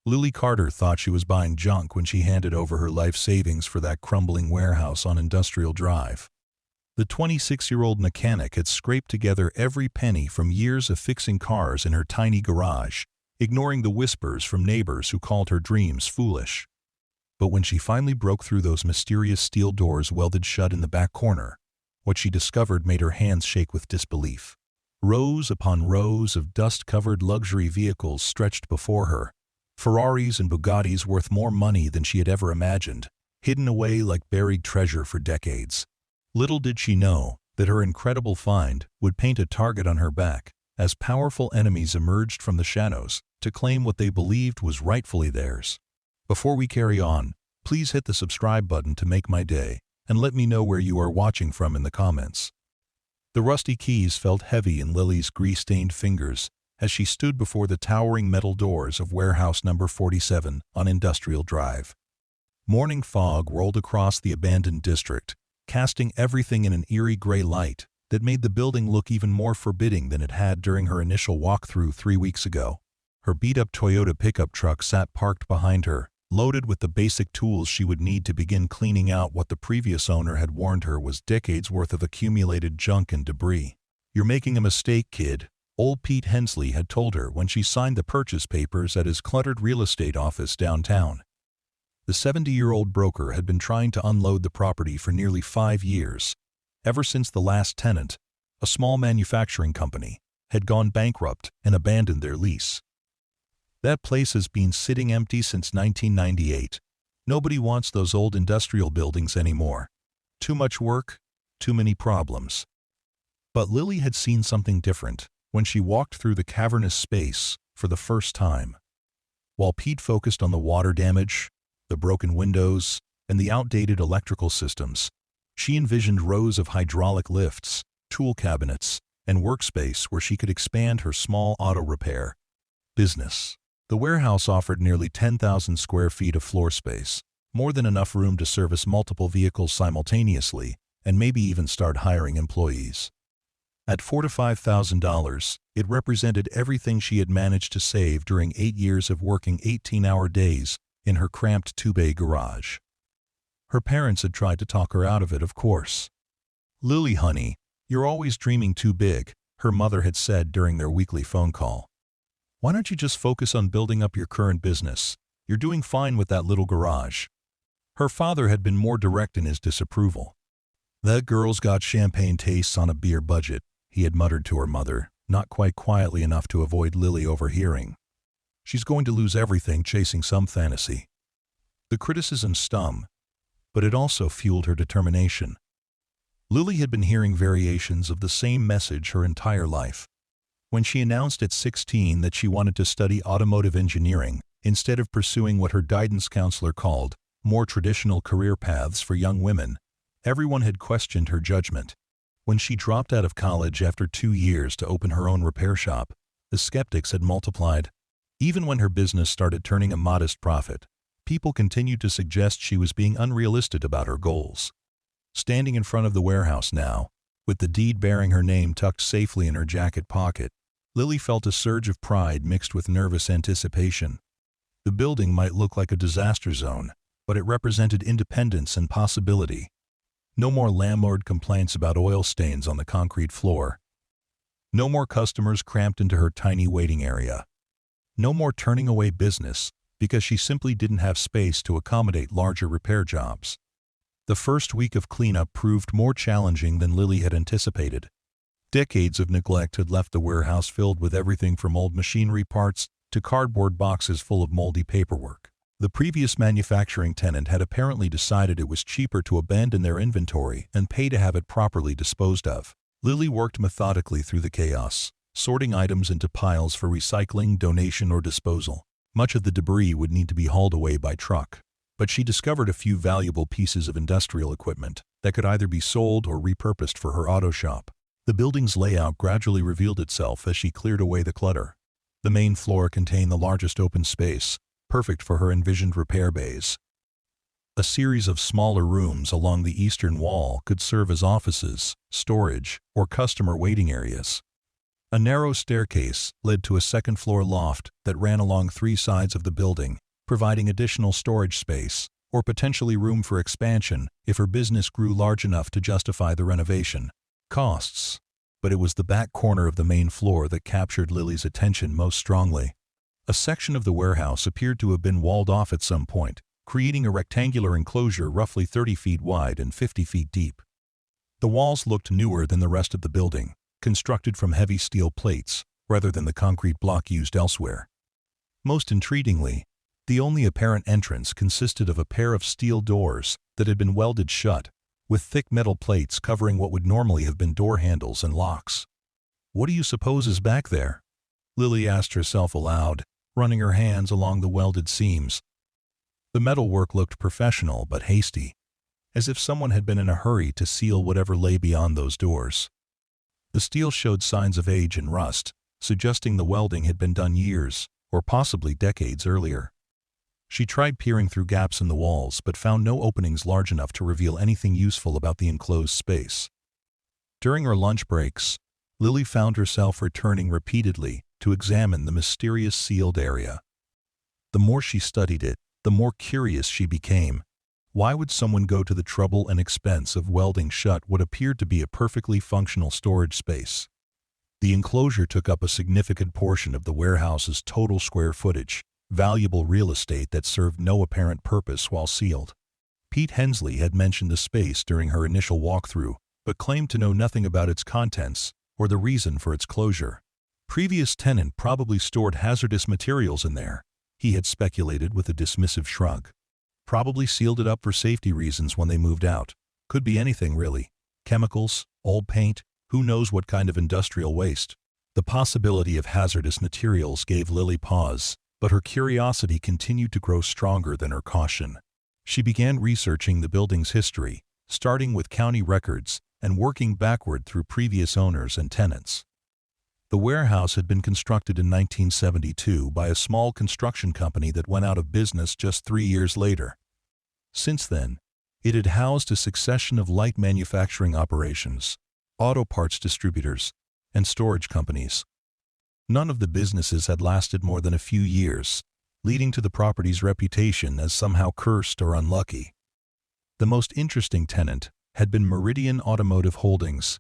Lily Carter thought she was buying junk when she handed over her life savings for that crumbling warehouse on Industrial Drive. The 26-year-old mechanic had scraped together every penny from years of fixing cars in her tiny garage, ignoring the whispers from neighbors who called her dreams foolish. But when she finally broke through those mysterious steel doors welded shut in the back corner, what she discovered made her hands shake with disbelief. Rows upon rows of dust-covered luxury vehicles stretched before her, Ferraris and Bugattis worth more money than she had ever imagined, hidden away like buried treasure for decades. Little did she know that her incredible find would paint a target on her back as powerful enemies emerged from the shadows to claim what they believed was rightfully theirs. Before we carry on, please hit the subscribe button to make my day, and let me know where you are watching from in the comments. The rusty keys felt heavy in Lily's grease-stained fingers as she stood before the towering metal doors of warehouse number 47 on Industrial Drive. Morning fog rolled across the abandoned district, casting everything in an eerie gray light that made the building look even more forbidding than it had during her initial walkthrough 3 weeks ago. Her beat-up Toyota pickup truck sat parked behind her, loaded with the basic tools she would need to begin cleaning out what the previous owner had warned her was decades worth of accumulated junk and debris. "You're making a mistake, kid," old Pete Hensley had told her when she signed the purchase papers at his cluttered real estate office downtown. The 70-year-old broker had been trying to unload the property for nearly 5 years, ever since the last tenant, a small manufacturing company, had gone bankrupt and abandoned their lease. "That place has been sitting empty since 1998. Nobody wants those old industrial buildings anymore. Too much work, too many problems." But Lily had seen something different when she walked through the cavernous space for the first time. While Pete focused on the water damage, the broken windows, and the outdated electrical systems, she envisioned rows of hydraulic lifts, tool cabinets, and workspace where she could expand her small auto repair business. The warehouse offered nearly 10,000 square feet of floor space, more than enough room to service multiple vehicles simultaneously and maybe even start hiring employees. At $4,000 to $5,000, it represented everything she had managed to save during 8 years of working 18-hour days in her cramped 2-bay garage. Her parents had tried to talk her out of it, of course. "Lily, honey, you're always dreaming too big," her mother had said during their weekly phone call. "Why don't you just focus on building up your current business? You're doing fine with that little garage." Her father had been more direct in his disapproval. "That girl's got champagne tastes on a beer budget," he had muttered to her mother, not quite quietly enough to avoid Lily overhearing. "She's going to lose everything chasing some fantasy." The criticism stung, but it also fueled her determination. Lily had been hearing variations of the same message her entire life. When she announced at 16 that she wanted to study automotive engineering instead of pursuing what her guidance counselor called more traditional career paths for young women, everyone had questioned her judgment. When she dropped out of college after 2 years to open her own repair shop, the skeptics had multiplied. Even when her business started turning a modest profit, people continued to suggest she was being unrealistic about her goals. Standing in front of the warehouse now, with the deed bearing her name tucked safely in her jacket pocket, Lily felt a surge of pride mixed with nervous anticipation. The building might look like a disaster zone, but it represented independence and possibility. No more landlord complaints about oil stains on the concrete floor. No more customers cramped into her tiny waiting area. No more turning away business because she simply didn't have space to accommodate larger repair jobs. The first week of cleanup proved more challenging than Lily had anticipated. Decades of neglect had left the warehouse filled with everything from old machinery parts to cardboard boxes full of moldy paperwork. The previous manufacturing tenant had apparently decided it was cheaper to abandon their inventory and pay to have it properly disposed of. Lily worked methodically through the chaos, sorting items into piles for recycling, donation, or disposal. Much of the debris would need to be hauled away by truck, but she discovered a few valuable pieces of industrial equipment that could either be sold or repurposed for her auto shop. The building's layout gradually revealed itself as she cleared away the clutter. The main floor contained the largest open space, perfect for her envisioned repair bays. A series of smaller rooms along the eastern wall could serve as offices, storage, or customer waiting areas. A narrow staircase led to a second-floor loft that ran along 3 sides of the building, providing additional storage space, or potentially room for expansion if her business grew large enough to justify the renovation costs. But it was the back corner of the main floor that captured Lily's attention most strongly. A section of the warehouse appeared to have been walled off at some point, creating a rectangular enclosure roughly 30 feet wide and 50 feet deep. The walls looked newer than the rest of the building, constructed from heavy steel plates rather than the concrete block used elsewhere. Most intriguingly, the only apparent entrance consisted of a pair of steel doors that had been welded shut, with thick metal plates covering what would normally have been door handles and locks. "What do you suppose is back there?" Lily asked herself aloud, running her hands along the welded seams. The metalwork looked professional but hasty, as if someone had been in a hurry to seal whatever lay beyond those doors. The steel showed signs of age and rust, suggesting the welding had been done years, or possibly decades earlier. She tried peering through gaps in the walls but found no openings large enough to reveal anything useful about the enclosed space. During her lunch breaks, Lily found herself returning repeatedly to examine the mysterious sealed area. The more she studied it, the more curious she became. Why would someone go to the trouble and expense of welding shut what appeared to be a perfectly functional storage space? The enclosure took up a significant portion of the warehouse's total square footage, valuable real estate that served no apparent purpose while sealed. Pete Hensley had mentioned the space during her initial walkthrough, but claimed to know nothing about its contents or the reason for its closure. Previous tenant probably stored hazardous materials in there, he had speculated with a dismissive shrug. Probably sealed it up for safety reasons when they moved out. Could be anything really. Chemicals, old paint, who knows what kind of industrial waste. The possibility of hazardous materials gave Lily pause, but her curiosity continued to grow stronger than her caution. She began researching the building's history, starting with county records and working backward through previous owners and tenants. The warehouse had been constructed in 1972 by a small construction company that went out of business just 3 years later. Since then, it had housed a succession of light manufacturing operations, auto parts distributors, and storage companies. None of the businesses had lasted more than a few years, leading to the property's reputation as somehow cursed or unlucky. The most interesting tenant had been Meridian Automotive Holdings,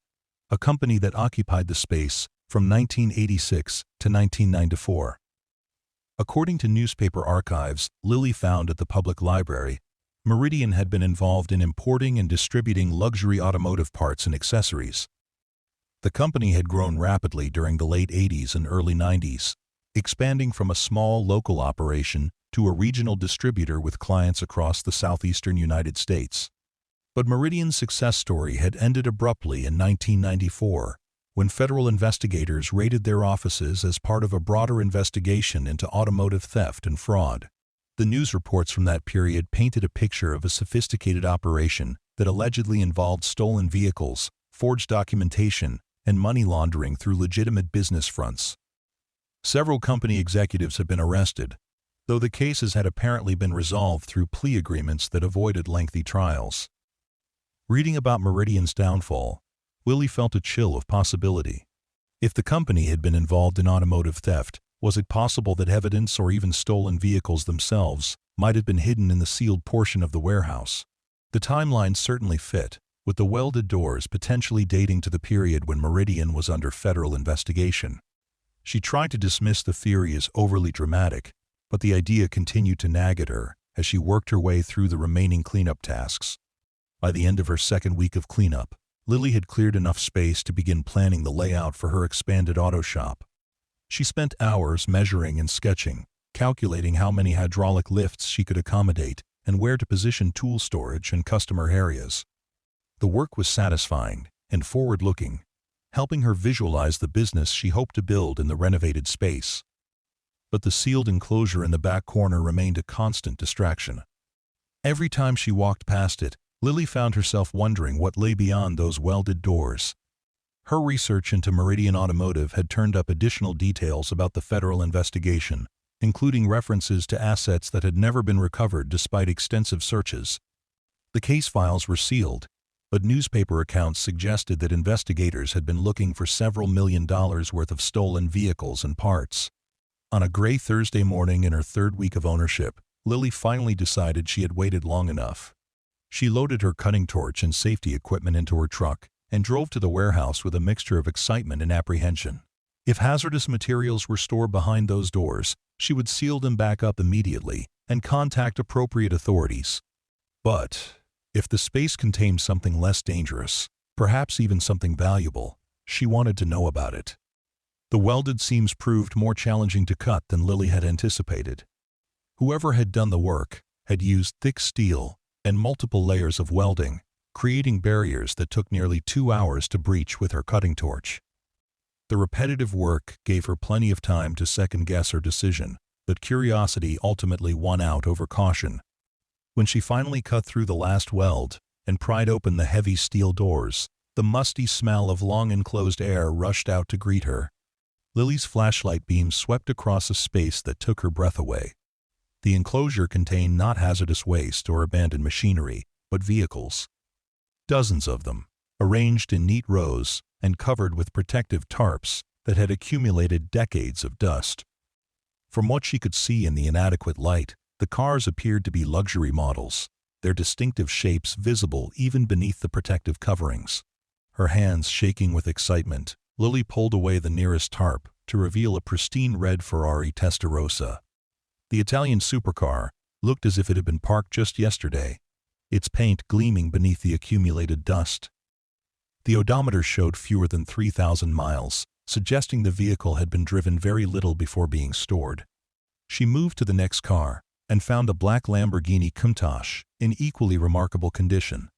a company that occupied the space from 1986 to 1994. According to newspaper archives Lily found at the public library, Meridian had been involved in importing and distributing luxury automotive parts and accessories. The company had grown rapidly during the late 80s and early 90s, expanding from a small local operation to a regional distributor with clients across the southeastern United States. But Meridian's success story had ended abruptly in 1994, when federal investigators raided their offices as part of a broader investigation into automotive theft and fraud. The news reports from that period painted a picture of a sophisticated operation that allegedly involved stolen vehicles, forged documentation, and money laundering through legitimate business fronts. Several company executives had been arrested, though the cases had apparently been resolved through plea agreements that avoided lengthy trials. Reading about Meridian's downfall, Lily felt a chill of possibility. If the company had been involved in automotive theft, was it possible that evidence or even stolen vehicles themselves might have been hidden in the sealed portion of the warehouse? The timeline certainly fit, with the welded doors potentially dating to the period when Meridian was under federal investigation. She tried to dismiss the theory as overly dramatic, but the idea continued to nag at her as she worked her way through the remaining cleanup tasks. By the end of her second week of cleanup, Lily had cleared enough space to begin planning the layout for her expanded auto shop. She spent hours measuring and sketching, calculating how many hydraulic lifts she could accommodate and where to position tool storage and customer areas. The work was satisfying and forward-looking, helping her visualize the business she hoped to build in the renovated space. But the sealed enclosure in the back corner remained a constant distraction. Every time she walked past it, Lily found herself wondering what lay beyond those welded doors. Her research into Meridian Automotive had turned up additional details about the federal investigation, including references to assets that had never been recovered despite extensive searches. The case files were sealed, but newspaper accounts suggested that investigators had been looking for several $1 million worth of stolen vehicles and parts. On a gray Thursday morning in her third week of ownership, Lily finally decided she had waited long enough. She loaded her cutting torch and safety equipment into her truck and drove to the warehouse with a mixture of excitement and apprehension. If hazardous materials were stored behind those doors, she would seal them back up immediately and contact appropriate authorities. But if the space contained something less dangerous, perhaps even something valuable, she wanted to know about it. The welded seams proved more challenging to cut than Lily had anticipated. Whoever had done the work had used thick steel and multiple layers of welding, creating barriers that took nearly 2 hours to breach with her cutting torch. The repetitive work gave her plenty of time to second-guess her decision, but curiosity ultimately won out over caution. When she finally cut through the last weld and pried open the heavy steel doors, the musty smell of long enclosed air rushed out to greet her. Lily's flashlight beam swept across a space that took her breath away. The enclosure contained not hazardous waste or abandoned machinery, but vehicles. Dozens of them, arranged in neat rows and covered with protective tarps that had accumulated decades of dust. From what she could see in the inadequate light, the cars appeared to be luxury models, their distinctive shapes visible even beneath the protective coverings. Her hands shaking with excitement, Lily pulled away the nearest tarp to reveal a pristine red Ferrari Testarossa. The Italian supercar looked as if it had been parked just yesterday, its paint gleaming beneath the accumulated dust. The odometer showed fewer than 3,000 miles, suggesting the vehicle had been driven very little before being stored. She moved to the next car and found a black Lamborghini Countach in equally remarkable condition.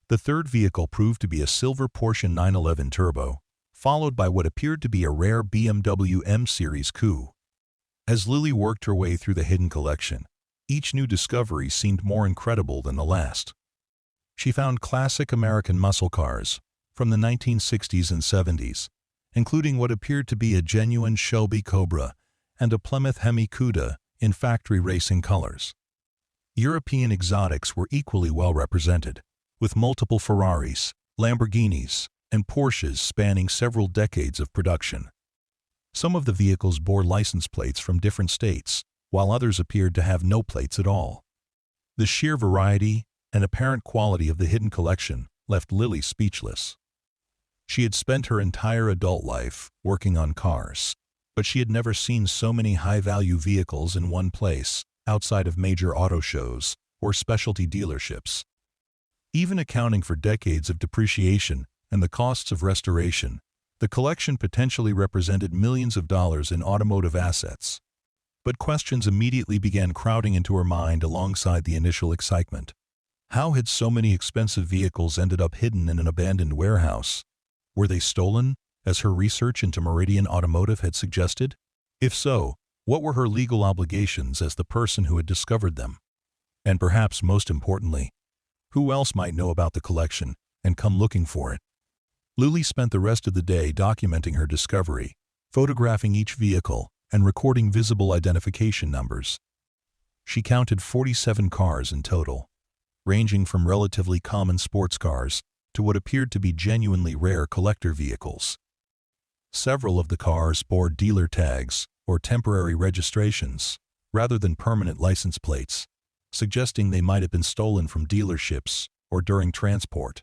The third vehicle proved to be a silver Porsche 911 Turbo, followed by what appeared to be a rare BMW M Series coupe. As Lily worked her way through the hidden collection, each new discovery seemed more incredible than the last. She found classic American muscle cars from the 1960s and 70s, including what appeared to be a genuine Shelby Cobra and a Plymouth Hemi Cuda in factory racing colors. European exotics were equally well represented, with multiple Ferraris, Lamborghinis, and Porsches spanning several decades of production. Some of the vehicles bore license plates from different states, while others appeared to have no plates at all. The sheer variety and apparent quality of the hidden collection left Lily speechless. She had spent her entire adult life working on cars, but she had never seen so many high-value vehicles in one place outside of major auto shows or specialty dealerships. Even accounting for decades of depreciation and the costs of restoration, the collection potentially represented millions of dollars in automotive assets. But questions immediately began crowding into her mind alongside the initial excitement. How had so many expensive vehicles ended up hidden in an abandoned warehouse? Were they stolen, as her research into Meridian Automotive had suggested? If so, what were her legal obligations as the person who had discovered them? And perhaps most importantly, who else might know about the collection and come looking for it? Lily spent the rest of the day documenting her discovery, photographing each vehicle, and recording visible identification numbers. She counted 47 cars in total, ranging from relatively common sports cars to what appeared to be genuinely rare collector vehicles. Several of the cars bore dealer tags or temporary registrations, rather than permanent license plates, suggesting they might have been stolen from dealerships or during transport.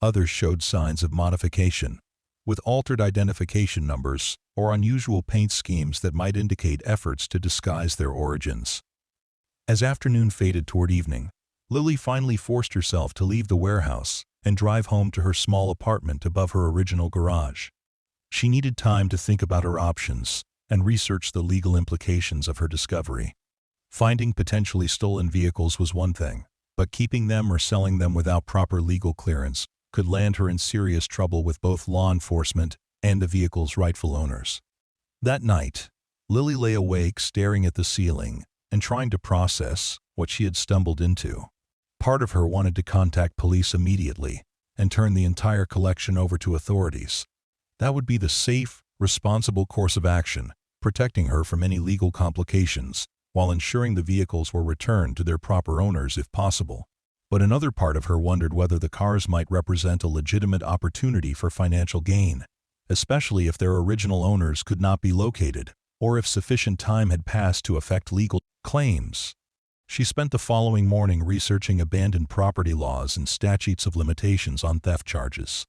Others showed signs of modification, with altered identification numbers or unusual paint schemes that might indicate efforts to disguise their origins. As afternoon faded toward evening, Lily finally forced herself to leave the warehouse and drive home to her small apartment above her original garage. She needed time to think about her options and research the legal implications of her discovery. Finding potentially stolen vehicles was one thing, but keeping them or selling them without proper legal clearance could land her in serious trouble with both law enforcement and the vehicle's rightful owners. That night, Lily lay awake staring at the ceiling and trying to process what she had stumbled into. Part of her wanted to contact police immediately and turn the entire collection over to authorities. That would be the safe, responsible course of action, protecting her from any legal complications while ensuring the vehicles were returned to their proper owners if possible. But another part of her wondered whether the cars might represent a legitimate opportunity for financial gain, especially if their original owners could not be located, or if sufficient time had passed to effect legal claims. She spent the following morning researching abandoned property laws and statutes of limitations on theft charges.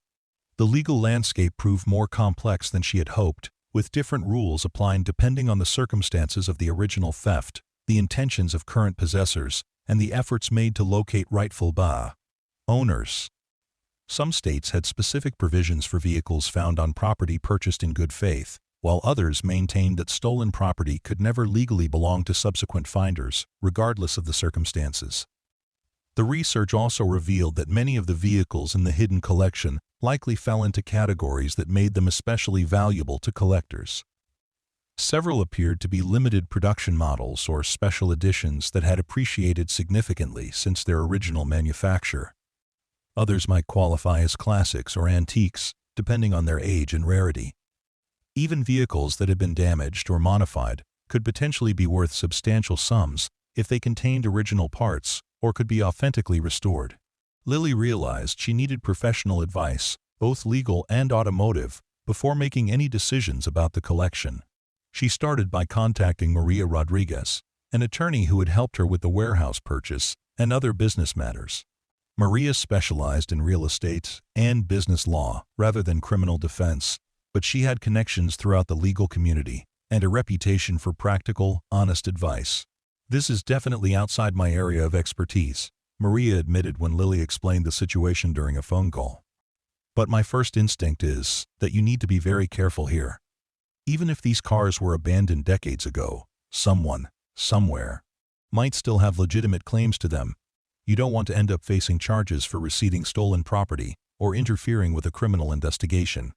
The legal landscape proved more complex than she had hoped, with different rules applying depending on the circumstances of the original theft, the intentions of current possessors, and the efforts made to locate rightful owners. Some states had specific provisions for vehicles found on property purchased in good faith, while others maintained that stolen property could never legally belong to subsequent finders, regardless of the circumstances. The research also revealed that many of the vehicles in the hidden collection likely fell into categories that made them especially valuable to collectors. Several appeared to be limited production models or special editions that had appreciated significantly since their original manufacture. Others might qualify as classics or antiques, depending on their age and rarity. Even vehicles that had been damaged or modified could potentially be worth substantial sums if they contained original parts or could be authentically restored. Lily realized she needed professional advice, both legal and automotive, before making any decisions about the collection. She started by contacting Maria Rodriguez, an attorney who had helped her with the warehouse purchase and other business matters. Maria specialized in real estate and business law rather than criminal defense, but she had connections throughout the legal community and a reputation for practical, honest advice. "This is definitely outside my area of expertise," Maria admitted when Lily explained the situation during a phone call. "But my first instinct is that you need to be very careful here. Even if these cars were abandoned decades ago, someone, somewhere, might still have legitimate claims to them. You don't want to end up facing charges for receiving stolen property or interfering with a criminal investigation."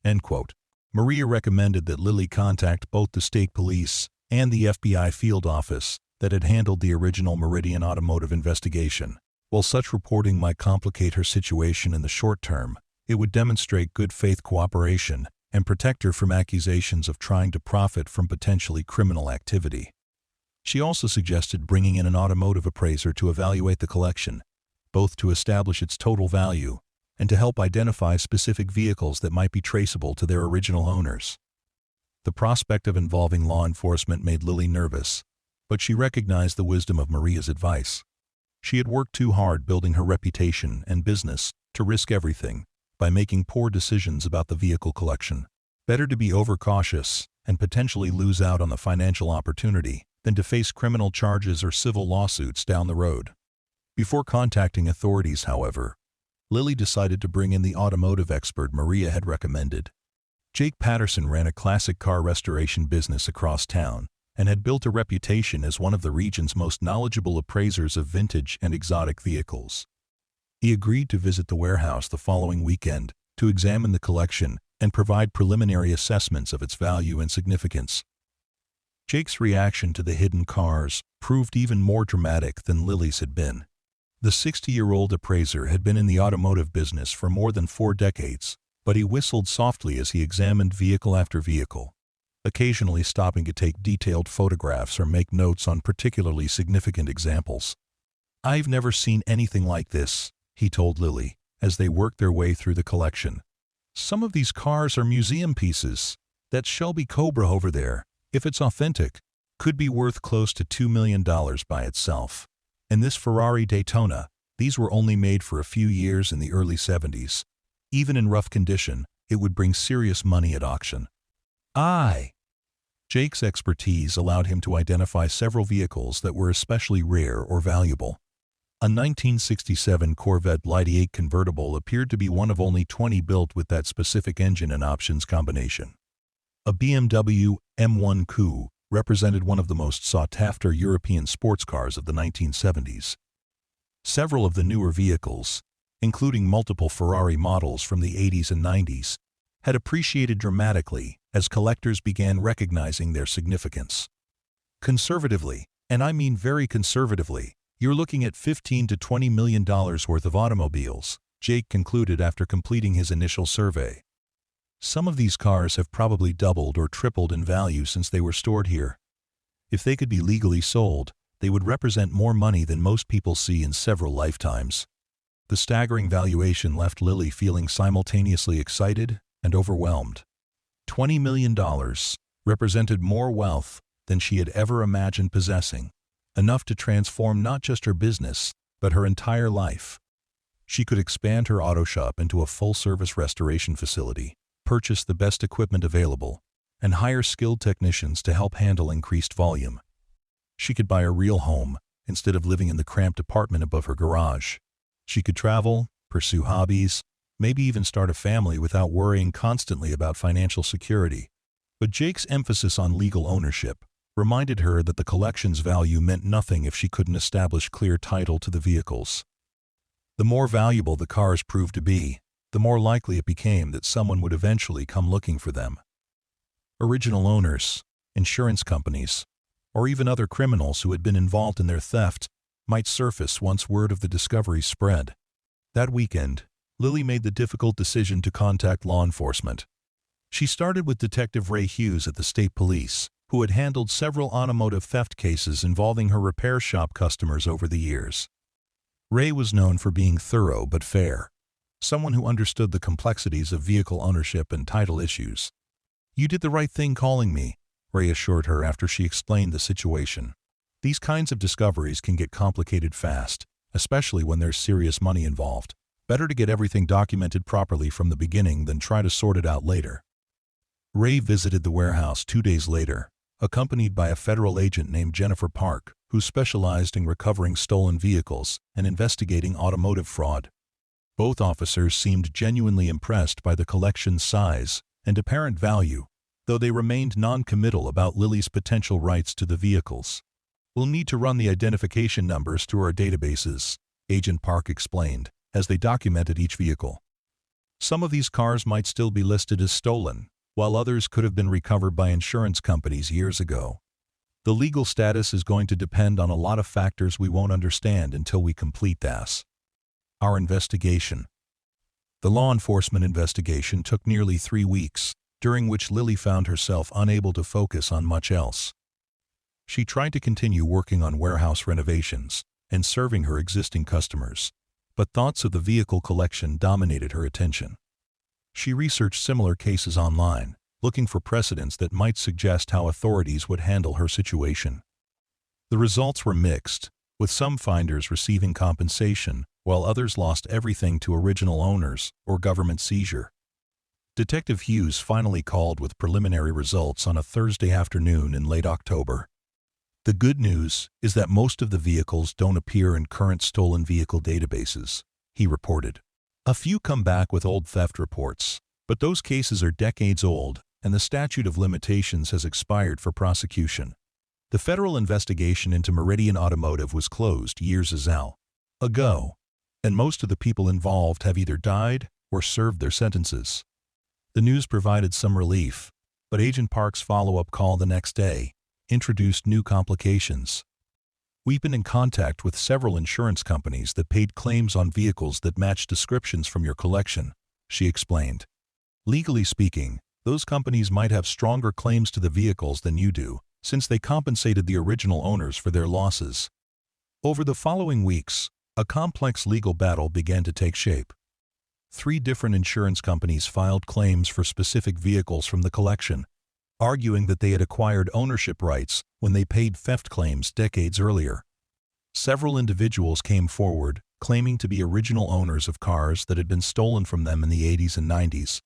End quote. Maria recommended that Lily contact both the state police and the FBI field office that had handled the original Meridian Automotive investigation. While such reporting might complicate her situation in the short term, it would demonstrate good faith cooperation and protect her from accusations of trying to profit from potentially criminal activity. She also suggested bringing in an automotive appraiser to evaluate the collection, both to establish its total value and to help identify specific vehicles that might be traceable to their original owners. The prospect of involving law enforcement made Lily nervous, but she recognized the wisdom of Maria's advice. She had worked too hard building her reputation and business to risk everything by making poor decisions about the vehicle collection. Better to be overcautious and potentially lose out on the financial opportunity than to face criminal charges or civil lawsuits down the road. Before contacting authorities, however, Lily decided to bring in the automotive expert Maria had recommended. Jake Patterson ran a classic car restoration business across town and had built a reputation as one of the region's most knowledgeable appraisers of vintage and exotic vehicles. He agreed to visit the warehouse the following weekend to examine the collection and provide preliminary assessments of its value and significance. Jake's reaction to the hidden cars proved even more dramatic than Lily's had been. The 60-year-old appraiser had been in the automotive business for more than 4 decades, but he whistled softly as he examined vehicle after vehicle, occasionally stopping to take detailed photographs or make notes on particularly significant examples. "I've never seen anything like this," he told Lily, as they worked their way through the collection. "Some of these cars are museum pieces. That Shelby Cobra over there, if it's authentic, could be worth close to $2 million by itself. And this Ferrari Daytona, these were only made for a few years in the early 70s. Even in rough condition, it would bring serious money at auction." Jake's expertise allowed him to identify several vehicles that were especially rare or valuable. A 1967 Corvette Light 8 convertible appeared to be one of only 20 built with that specific engine and options combination. A BMW M1 Coupe represented one of the most sought-after European sports cars of the 1970s. Several of the newer vehicles, including multiple Ferrari models from the 80s and 90s, had appreciated dramatically as collectors began recognizing their significance. Conservatively, and I mean very conservatively, you're looking at $15 to $20 million worth of automobiles, Jake concluded after completing his initial survey. Some of these cars have probably doubled or tripled in value since they were stored here. If they could be legally sold, they would represent more money than most people see in several lifetimes. The staggering valuation left Lily feeling simultaneously excited and overwhelmed. $20 million represented more wealth than she had ever imagined possessing, enough to transform not just her business, but her entire life. She could expand her auto shop into a full-service restoration facility, purchase the best equipment available, and hire skilled technicians to help handle increased volume. She could buy a real home instead of living in the cramped apartment above her garage. She could travel, pursue hobbies, maybe even start a family without worrying constantly about financial security. But Jake's emphasis on legal ownership reminded her that the collection's value meant nothing if she couldn't establish clear title to the vehicles. The more valuable the cars proved to be, the more likely it became that someone would eventually come looking for them. Original owners, insurance companies, or even other criminals who had been involved in their theft might surface once word of the discovery spread. That weekend, Lily made the difficult decision to contact law enforcement. She started with Detective Ray Hughes at the state police, who had handled several automotive theft cases involving her repair shop customers over the years. Ray was known for being thorough but fair, someone who understood the complexities of vehicle ownership and title issues. "You did the right thing calling me," Ray assured her after she explained the situation. "These kinds of discoveries can get complicated fast, especially when there's serious money involved. Better to get everything documented properly from the beginning than try to sort it out later." Ray visited the warehouse 2 days later, accompanied by a federal agent named Jennifer Park, who specialized in recovering stolen vehicles and investigating automotive fraud. Both officers seemed genuinely impressed by the collection's size and apparent value, though they remained non-committal about Lily's potential rights to the vehicles. "We'll need to run the identification numbers through our databases," Agent Park explained, as they documented each vehicle. "Some of these cars might still be listed as stolen, while others could have been recovered by insurance companies years ago. The legal status is going to depend on a lot of factors we won't understand until we complete this." Our investigation. The law enforcement investigation took nearly 3 weeks, during which Lily found herself unable to focus on much else. She tried to continue working on warehouse renovations and serving her existing customers, but thoughts of the vehicle collection dominated her attention. She researched similar cases online, looking for precedents that might suggest how authorities would handle her situation. The results were mixed, with some finders receiving compensation, while others lost everything to original owners or government seizure. Detective Hughes finally called with preliminary results on a Thursday afternoon in late October. "The good news is that most of the vehicles don't appear in current stolen vehicle databases," he reported. "A few come back with old theft reports, but those cases are decades old, and the statute of limitations has expired for prosecution. The federal investigation into Meridian Automotive was closed years ago, and most of the people involved have either died or served their sentences." The news provided some relief, but Agent Park's follow-up call the next day introduced new complications. "We've been in contact with several insurance companies that paid claims on vehicles that match descriptions from your collection," she explained. "Legally speaking, those companies might have stronger claims to the vehicles than you do, since they compensated the original owners for their losses." Over the following weeks, a complex legal battle began to take shape. 3 different insurance companies filed claims for specific vehicles from the collection, arguing that they had acquired ownership rights when they paid theft claims decades earlier. Several individuals came forward, claiming to be original owners of cars that had been stolen from them in the 80s and 90s.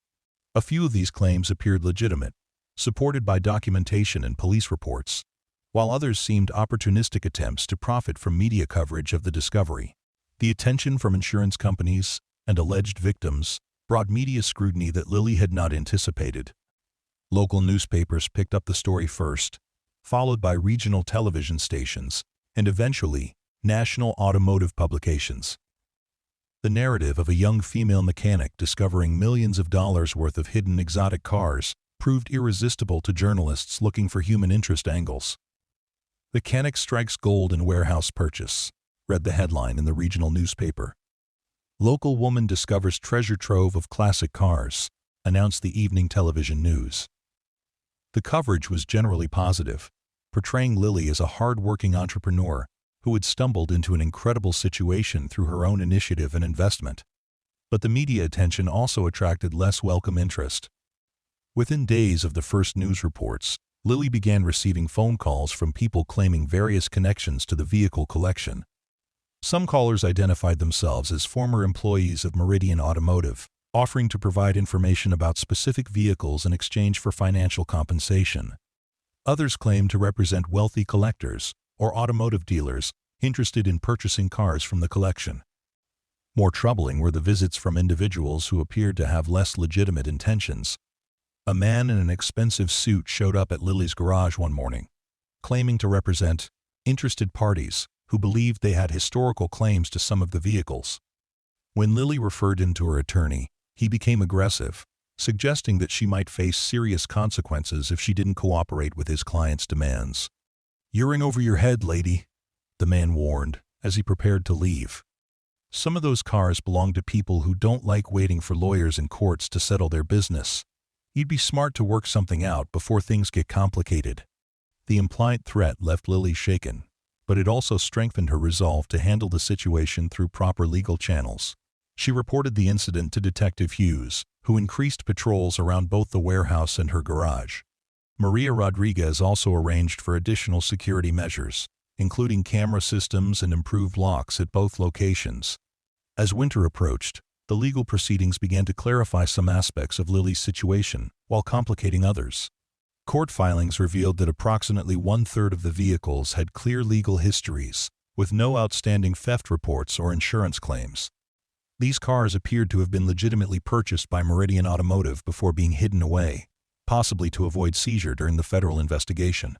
A few of these claims appeared legitimate, supported by documentation and police reports, while others seemed opportunistic attempts to profit from media coverage of the discovery. The attention from insurance companies and alleged victims brought media scrutiny that Lily had not anticipated. Local newspapers picked up the story first, followed by regional television stations, and eventually, national automotive publications. The narrative of a young female mechanic discovering millions of dollars worth of hidden exotic cars proved irresistible to journalists looking for human interest angles. "Mechanic strikes gold in warehouse purchase," read the headline in the regional newspaper. "Local woman discovers treasure trove of classic cars," announced the evening television news. The coverage was generally positive. portraying Lily as a hard-working entrepreneur who had stumbled into an incredible situation through her own initiative and investment. But the media attention also attracted less welcome interest. Within days of the first news reports, Lily began receiving phone calls from people claiming various connections to the vehicle collection. Some callers identified themselves as former employees of Meridian Automotive, offering to provide information about specific vehicles in exchange for financial compensation. Others claimed to represent wealthy collectors or automotive dealers interested in purchasing cars from the collection. More troubling were the visits from individuals who appeared to have less legitimate intentions. A man in an expensive suit showed up at Lily's garage one morning, claiming to represent interested parties who believed they had historical claims to some of the vehicles. When Lily referred him to her attorney, he became aggressive, suggesting that she might face serious consequences if she didn't cooperate with his client's demands. "You're in over your head, lady," the man warned as he prepared to leave. "Some of those cars belong to people who don't like waiting for lawyers and courts to settle their business. You'd be smart to work something out before things get complicated." The implied threat left Lily shaken, but it also strengthened her resolve to handle the situation through proper legal channels. She reported the incident to Detective Hughes, who increased patrols around both the warehouse and her garage. Maria Rodriguez also arranged for additional security measures, including camera systems and improved locks at both locations. As winter approached, the legal proceedings began to clarify some aspects of Lily's situation, while complicating others. Court filings revealed that approximately one-third of the vehicles had clear legal histories, with no outstanding theft reports or insurance claims. These cars appeared to have been legitimately purchased by Meridian Automotive before being hidden away, possibly to avoid seizure during the federal investigation.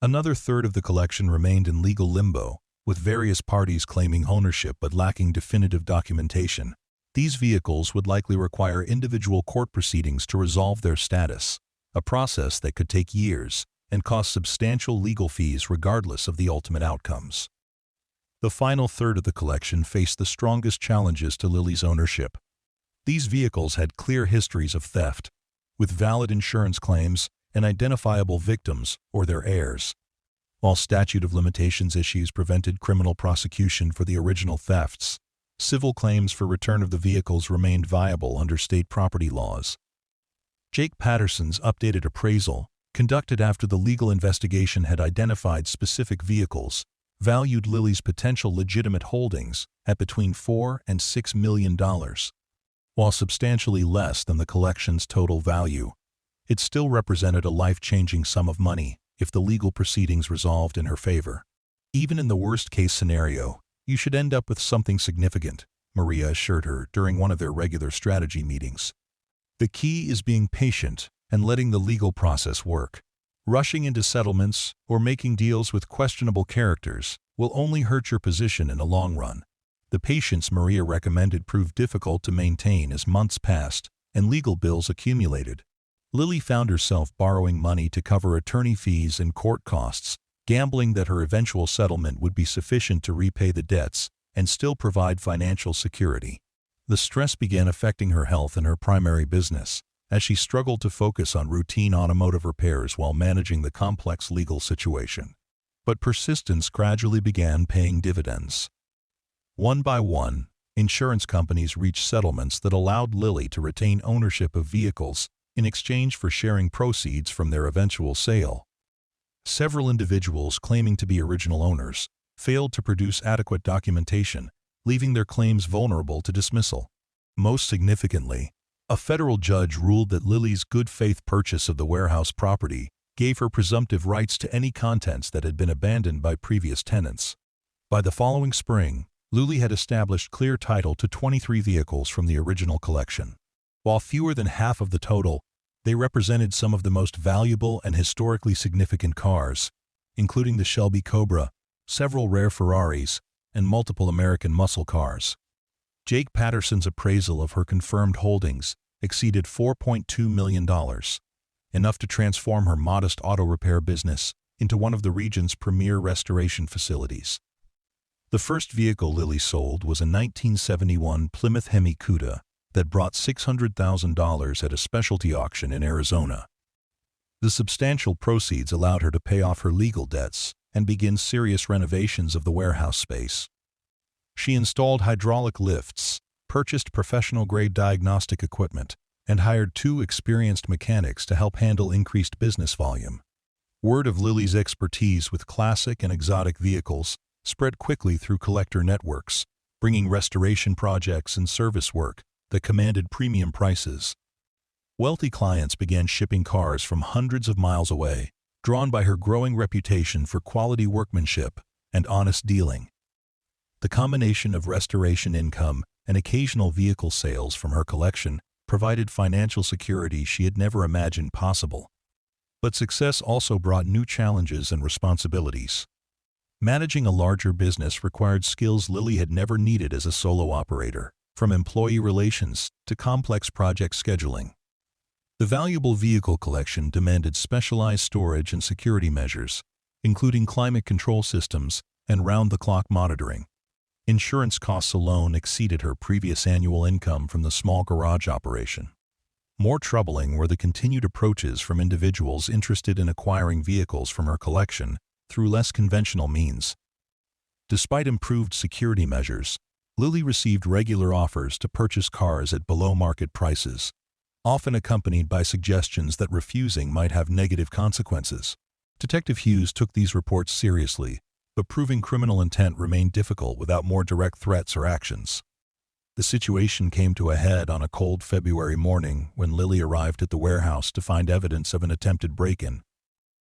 Another third of the collection remained in legal limbo, with various parties claiming ownership but lacking definitive documentation. These vehicles would likely require individual court proceedings to resolve their status, a process that could take years and cost substantial legal fees regardless of the ultimate outcomes. The final third of the collection faced the strongest challenges to Lily's ownership. These vehicles had clear histories of theft, with valid insurance claims and identifiable victims or their heirs. While statute of limitations issues prevented criminal prosecution for the original thefts, civil claims for return of the vehicles remained viable under state property laws. Jake Patterson's updated appraisal, conducted after the legal investigation had identified specific vehicles, valued Lily's potential legitimate holdings at between $4 and $6 million. While substantially less than the collection's total value, it still represented a life-changing sum of money if the legal proceedings resolved in her favor. "Even in the worst-case scenario, you should end up with something significant," Maria assured her during one of their regular strategy meetings. "The key is being patient and letting the legal process work. Rushing into settlements or making deals with questionable characters will only hurt your position in the long run." The patience Maria recommended proved difficult to maintain as months passed and legal bills accumulated. Lily found herself borrowing money to cover attorney fees and court costs, gambling that her eventual settlement would be sufficient to repay the debts and still provide financial security. The stress began affecting her health and her primary business, as she struggled to focus on routine automotive repairs while managing the complex legal situation. But persistence gradually began paying dividends. One by one, insurance companies reached settlements that allowed Lily to retain ownership of vehicles in exchange for sharing proceeds from their eventual sale. Several individuals claiming to be original owners failed to produce adequate documentation, leaving their claims vulnerable to dismissal. Most significantly, a federal judge ruled that Lily's good faith purchase of the warehouse property gave her presumptive rights to any contents that had been abandoned by previous tenants. By the following spring, Lily had established clear title to 23 vehicles from the original collection. While fewer than half of the total, they represented some of the most valuable and historically significant cars, including the Shelby Cobra, several rare Ferraris, and multiple American muscle cars. Jake Patterson's appraisal of her confirmed holdings exceeded $4.2 million, enough to transform her modest auto repair business into one of the region's premier restoration facilities. The first vehicle Lily sold was a 1971 Plymouth Hemi Cuda that brought $600,000 at a specialty auction in Arizona. The substantial proceeds allowed her to pay off her legal debts and begin serious renovations of the warehouse space. She installed hydraulic lifts, purchased professional-grade diagnostic equipment, and hired 2 experienced mechanics to help handle increased business volume. Word of Lily's expertise with classic and exotic vehicles spread quickly through collector networks, bringing restoration projects and service work that commanded premium prices. Wealthy clients began shipping cars from hundreds of miles away, drawn by her growing reputation for quality workmanship and honest dealing. The combination of restoration income and occasional vehicle sales from her collection provided financial security she had never imagined possible. But success also brought new challenges and responsibilities. Managing a larger business required skills Lily had never needed as a solo operator, from employee relations to complex project scheduling. The valuable vehicle collection demanded specialized storage and security measures, including climate control systems and round-the-clock monitoring. Insurance costs alone exceeded her previous annual income from the small garage operation. More troubling were the continued approaches from individuals interested in acquiring vehicles from her collection through less conventional means. Despite improved security measures, Lily received regular offers to purchase cars at below-market prices, often accompanied by suggestions that refusing might have negative consequences. Detective Hughes took these reports seriously, but proving criminal intent remained difficult without more direct threats or actions. The situation came to a head on a cold February morning when Lily arrived at the warehouse to find evidence of an attempted break-in.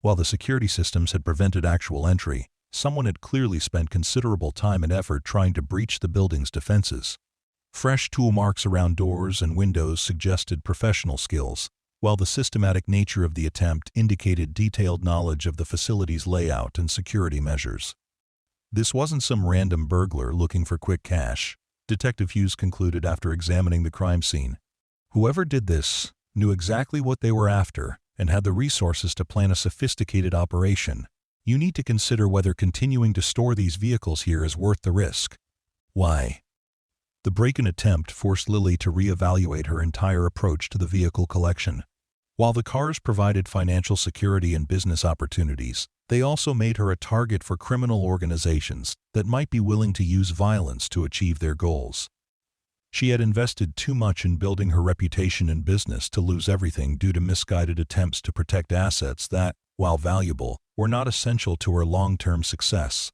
While the security systems had prevented actual entry, someone had clearly spent considerable time and effort trying to breach the building's defenses. Fresh tool marks around doors and windows suggested professional skills, while the systematic nature of the attempt indicated detailed knowledge of the facility's layout and security measures. This wasn't some random burglar looking for quick cash, Detective Hughes concluded after examining the crime scene. Whoever did this knew exactly what they were after and had the resources to plan a sophisticated operation. You need to consider whether continuing to store these vehicles here is worth the risk. Why? The break-in attempt forced Lily to reevaluate her entire approach to the vehicle collection. While the cars provided financial security and business opportunities, they also made her a target for criminal organizations that might be willing to use violence to achieve their goals. She had invested too much in building her reputation in business to lose everything due to misguided attempts to protect assets that, while valuable, were not essential to her long-term success.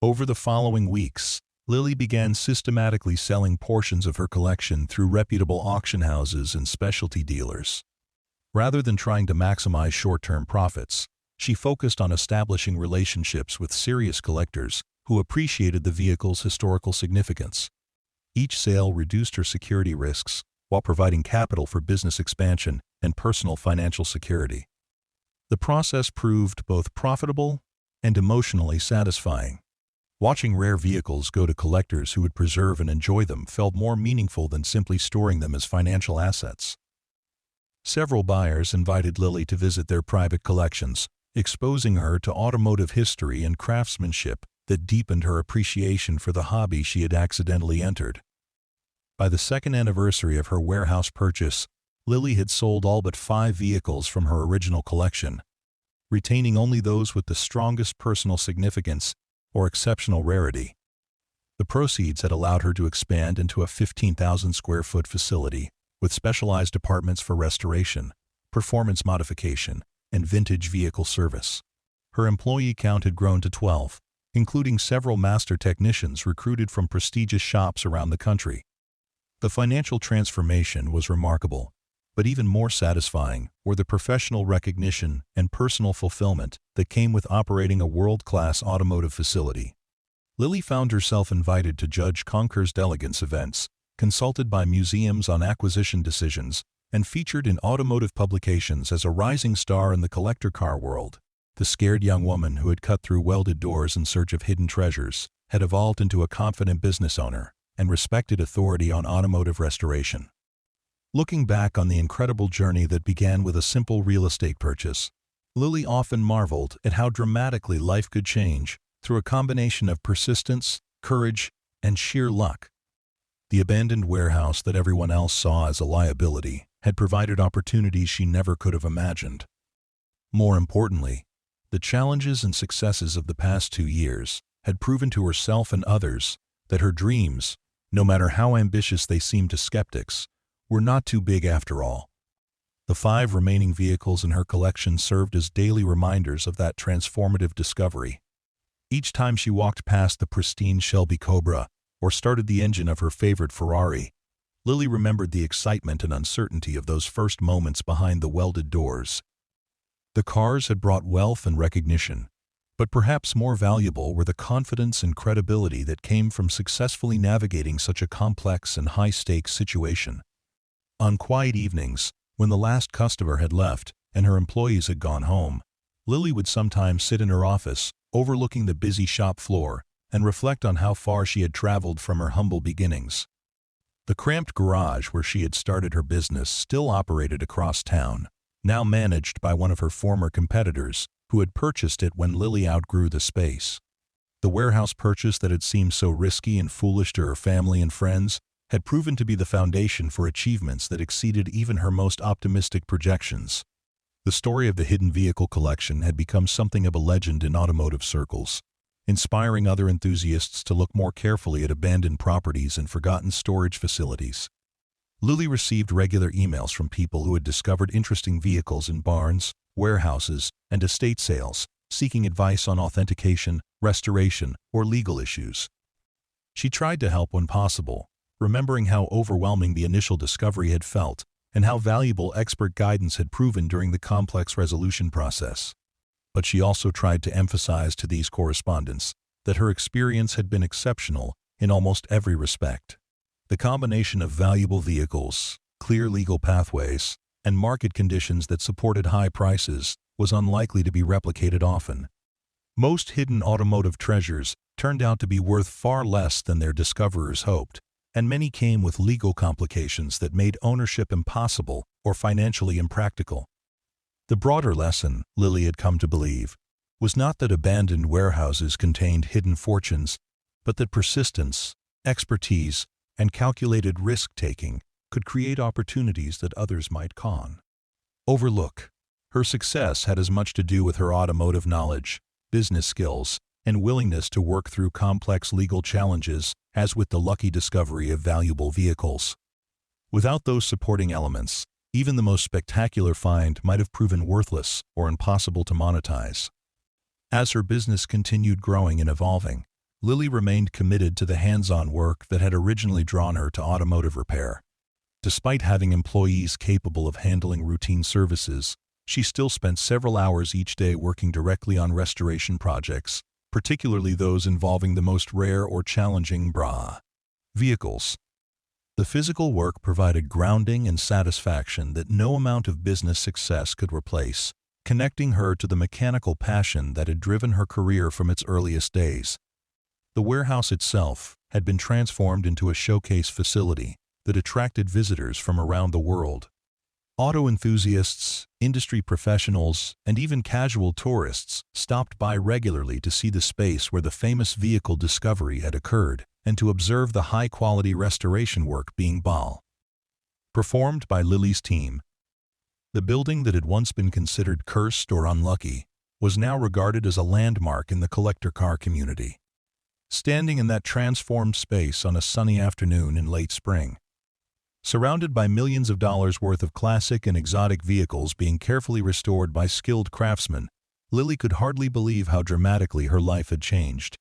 Over the following weeks, Lily began systematically selling portions of her collection through reputable auction houses and specialty dealers. Rather than trying to maximize short-term profits, she focused on establishing relationships with serious collectors who appreciated the vehicle's historical significance. Each sale reduced her security risks while providing capital for business expansion and personal financial security. The process proved both profitable and emotionally satisfying. Watching rare vehicles go to collectors who would preserve and enjoy them felt more meaningful than simply storing them as financial assets. Several buyers invited Lily to visit their private collections, exposing her to automotive history and craftsmanship that deepened her appreciation for the hobby she had accidentally entered. By the second anniversary of her warehouse purchase, Lily had sold all but 5 vehicles from her original collection, retaining only those with the strongest personal significance or exceptional rarity. The proceeds had allowed her to expand into a 15,000-square-foot facility with specialized departments for restoration, performance modification, and vintage vehicle service. Her employee count had grown to 12, including several master technicians recruited from prestigious shops around the country. The financial transformation was remarkable, but even more satisfying were the professional recognition and personal fulfillment that came with operating a world-class automotive facility. Lily found herself invited to Judge Conker's Elegance events, consulted by museums on acquisition decisions, and featured in automotive publications as a rising star in the collector car world. The scared young woman who had cut through welded doors in search of hidden treasures had evolved into a confident business owner and respected authority on automotive restoration. Looking back on the incredible journey that began with a simple real estate purchase, Lily often marveled at how dramatically life could change through a combination of persistence, courage, and sheer luck. The abandoned warehouse that everyone else saw as a liability had provided opportunities she never could have imagined. More importantly, the challenges and successes of the past 2 years had proven to herself and others that her dreams, no matter how ambitious they seemed to skeptics, were not too big after all. The 5 remaining vehicles in her collection served as daily reminders of that transformative discovery. Each time she walked past the pristine Shelby Cobra or started the engine of her favorite Ferrari, Lily remembered the excitement and uncertainty of those first moments behind the welded doors. The cars had brought wealth and recognition, but perhaps more valuable were the confidence and credibility that came from successfully navigating such a complex and high-stakes situation. On quiet evenings, when the last customer had left and her employees had gone home, Lily would sometimes sit in her office, overlooking the busy shop floor, and reflect on how far she had traveled from her humble beginnings. The cramped garage where she had started her business still operated across town, now managed by one of her former competitors, who had purchased it when Lily outgrew the space. The warehouse purchase that had seemed so risky and foolish to her family and friends had proven to be the foundation for achievements that exceeded even her most optimistic projections. The story of the hidden vehicle collection had become something of a legend in automotive circles, inspiring other enthusiasts to look more carefully at abandoned properties and forgotten storage facilities. Lily received regular emails from people who had discovered interesting vehicles in barns, warehouses, and estate sales, seeking advice on authentication, restoration, or legal issues. She tried to help when possible, remembering how overwhelming the initial discovery had felt and how valuable expert guidance had proven during the complex resolution process. But she also tried to emphasize to these correspondents that her experience had been exceptional in almost every respect. The combination of valuable vehicles, clear legal pathways, and market conditions that supported high prices was unlikely to be replicated often. Most hidden automotive treasures turned out to be worth far less than their discoverers hoped, and many came with legal complications that made ownership impossible or financially impractical. The broader lesson, Lily had come to believe, was not that abandoned warehouses contained hidden fortunes, but that persistence, expertise, and calculated risk-taking could create opportunities that others might overlook. Her success had as much to do with her automotive knowledge, business skills, and willingness to work through complex legal challenges as with the lucky discovery of valuable vehicles. Without those supporting elements, even the most spectacular find might have proven worthless or impossible to monetize. As her business continued growing and evolving, Lily remained committed to the hands-on work that had originally drawn her to automotive repair. Despite having employees capable of handling routine services, she still spent several hours each day working directly on restoration projects, particularly those involving the most rare or challenging vehicles. The physical work provided grounding and satisfaction that no amount of business success could replace, connecting her to the mechanical passion that had driven her career from its earliest days. The warehouse itself had been transformed into a showcase facility that attracted visitors from around the world. Auto enthusiasts, industry professionals, and even casual tourists stopped by regularly to see the space where the famous vehicle discovery had occurred and to observe the high-quality restoration work being performed by Lily's team. The building that had once been considered cursed or unlucky was now regarded as a landmark in the collector car community. Standing in that transformed space on a sunny afternoon in late spring, surrounded by millions of dollars worth of classic and exotic vehicles being carefully restored by skilled craftsmen, Lily could hardly believe how dramatically her life had changed.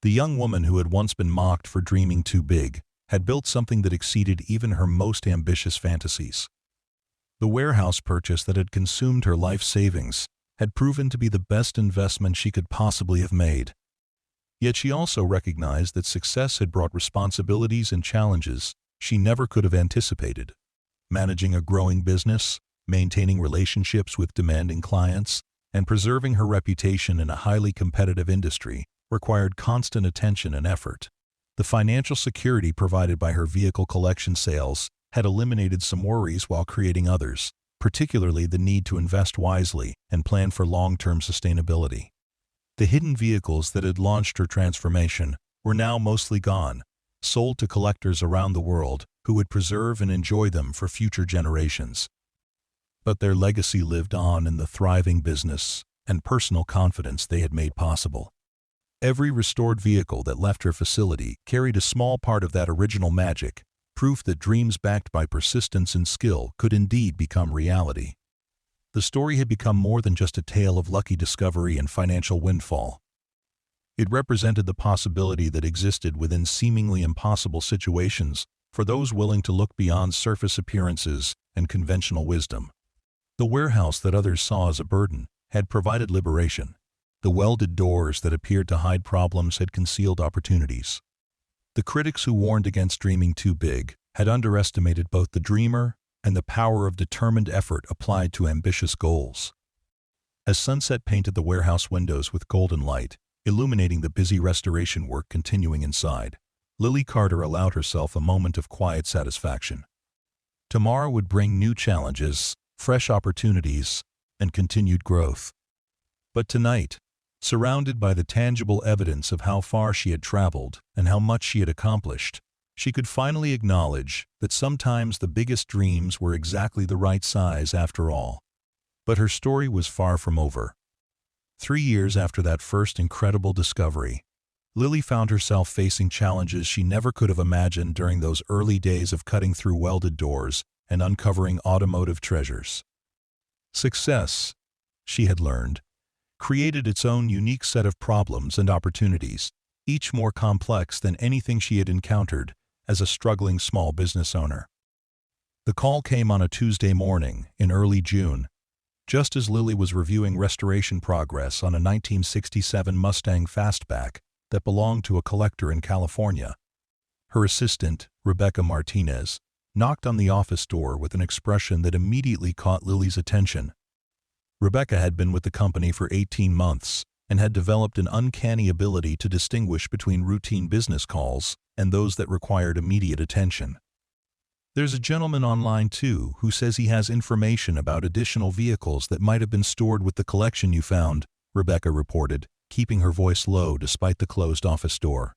The young woman who had once been mocked for dreaming too big had built something that exceeded even her most ambitious fantasies. The warehouse purchase that had consumed her life savings had proven to be the best investment she could possibly have made. Yet she also recognized that success had brought responsibilities and challenges she never could have anticipated. Managing a growing business, maintaining relationships with demanding clients, and preserving her reputation in a highly competitive industry required constant attention and effort. The financial security provided by her vehicle collection sales had eliminated some worries while creating others, particularly the need to invest wisely and plan for long-term sustainability. The hidden vehicles that had launched her transformation were now mostly gone, sold to collectors around the world who would preserve and enjoy them for future generations. But their legacy lived on in the thriving business and personal confidence they had made possible. Every restored vehicle that left her facility carried a small part of that original magic, proof that dreams backed by persistence and skill could indeed become reality. The story had become more than just a tale of lucky discovery and financial windfall. It represented the possibility that existed within seemingly impossible situations for those willing to look beyond surface appearances and conventional wisdom. The warehouse that others saw as a burden had provided liberation. The welded doors that appeared to hide problems had concealed opportunities. The critics who warned against dreaming too big had underestimated both the dreamer and the power of determined effort applied to ambitious goals. As sunset painted the warehouse windows with golden light, illuminating the busy restoration work continuing inside, Lily Carter allowed herself a moment of quiet satisfaction. Tomorrow would bring new challenges, fresh opportunities, and continued growth. But tonight, surrounded by the tangible evidence of how far she had traveled and how much she had accomplished, she could finally acknowledge that sometimes the biggest dreams were exactly the right size after all. But her story was far from over. 3 years after that first incredible discovery, Lily found herself facing challenges she never could have imagined during those early days of cutting through welded doors and uncovering automotive treasures. Success, she had learned, created its own unique set of problems and opportunities, each more complex than anything she had encountered as a struggling small business owner. The call came on a Tuesday morning in early June, just as Lily was reviewing restoration progress on a 1967 Mustang Fastback that belonged to a collector in California. Her assistant, Rebecca Martinez, knocked on the office door with an expression that immediately caught Lily's attention. Rebecca had been with the company for 18 months and had developed an uncanny ability to distinguish between routine business calls and those that required immediate attention. "There's a gentleman online too who says he has information about additional vehicles that might have been stored with the collection you found," Rebecca reported, keeping her voice low despite the closed office door.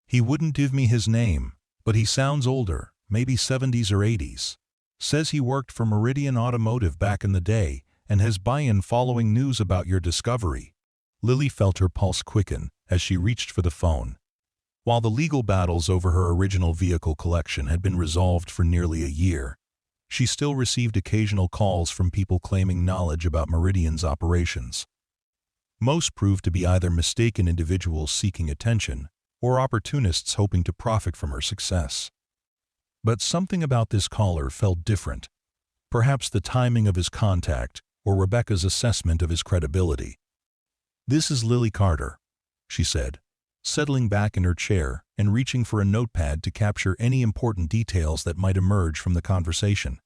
"He wouldn't give me his name, but he sounds older, maybe 70s or 80s. Says he worked for Meridian Automotive back in the day and has buy-in following news about your discovery." Lily felt her pulse quicken as she reached for the phone. While the legal battles over her original vehicle collection had been resolved for nearly a year, she still received occasional calls from people claiming knowledge about Meridian's operations. Most proved to be either mistaken individuals seeking attention or opportunists hoping to profit from her success. But something about this caller felt different, perhaps the timing of his contact or Rebecca's assessment of his credibility. "This is Lily Carter," she said, settling back in her chair and reaching for a notepad to capture any important details that might emerge from the conversation.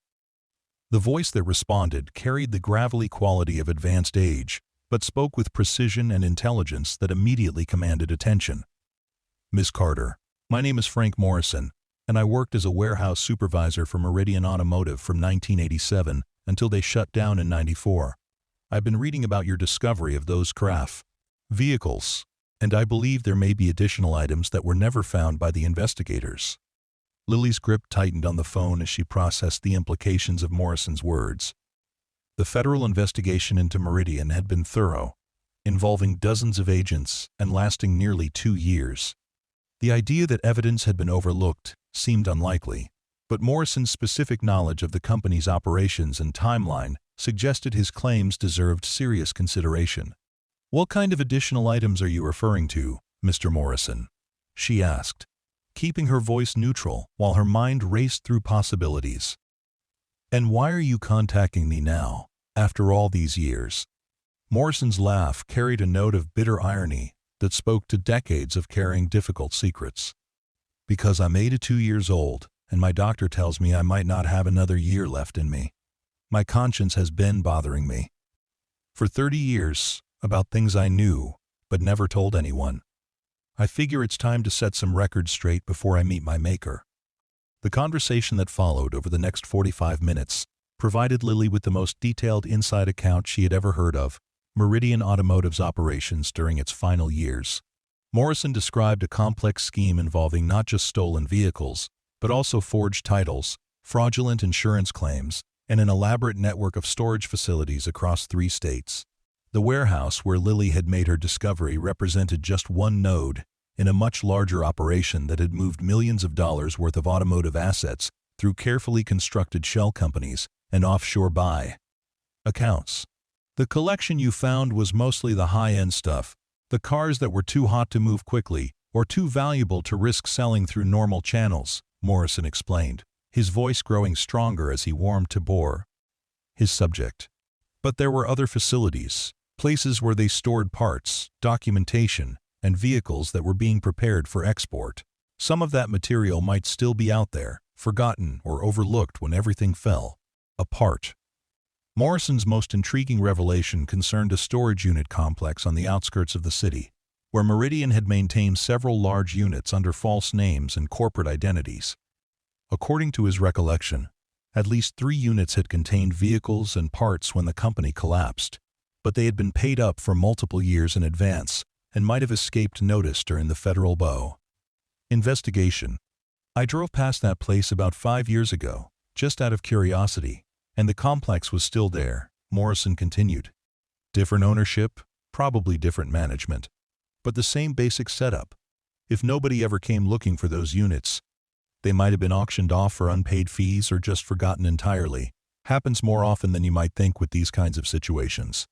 The voice that responded carried the gravelly quality of advanced age, but spoke with precision and intelligence that immediately commanded attention. "Miss Carter, my name is Frank Morrison, and I worked as a warehouse supervisor for Meridian Automotive from 1987 until they shut down in '94. I've been reading about your discovery of those craft vehicles, and I believe there may be additional items that were never found by the investigators." Lily's grip tightened on the phone as she processed the implications of Morrison's words. The federal investigation into Meridian had been thorough, involving dozens of agents and lasting nearly 2 years. The idea that evidence had been overlooked seemed unlikely, but Morrison's specific knowledge of the company's operations and timeline suggested his claims deserved serious consideration. "What kind of additional items are you referring to, Mr. Morrison?" she asked, keeping her voice neutral while her mind raced through possibilities. "And why are you contacting me now, after all these years?" Morrison's laugh carried a note of bitter irony that spoke to decades of carrying difficult secrets. "Because I'm 82 years old, and my doctor tells me I might not have another year left in me. My conscience has been bothering me for 30 years about things I knew but never told anyone. I figure it's time to set some records straight before I meet my maker." The conversation that followed over the next 45 minutes provided Lily with the most detailed inside account she had ever heard of Meridian Automotive's operations during its final years. Morrison described a complex scheme involving not just stolen vehicles, but also forged titles, fraudulent insurance claims, and an elaborate network of storage facilities across 3 states. The warehouse where Lily had made her discovery represented just one node in a much larger operation that had moved millions of dollars worth of automotive assets through carefully constructed shell companies and offshore buy accounts. The collection you found was mostly the high-end stuff, the cars that were too hot to move quickly or too valuable to risk selling through normal channels, Morrison explained, his voice growing stronger as he warmed to bore his subject. But there were other facilities, places where they stored parts, documentation, and vehicles that were being prepared for export. Some of that material might still be out there, forgotten or overlooked when everything fell apart. Morrison's most intriguing revelation concerned a storage unit complex on the outskirts of the city, where Meridian had maintained several large units under false names and corporate identities. According to his recollection, at least 3 units had contained vehicles and parts when the company collapsed, but they had been paid up for multiple years in advance and might have escaped notice during the federal investigation. I drove past that place about 5 years ago, just out of curiosity, and the complex was still there, Morrison continued. Different ownership, probably different management, but the same basic setup. If nobody ever came looking for those units, they might have been auctioned off for unpaid fees or just forgotten entirely. Happens more often than you might think with these kinds of situations.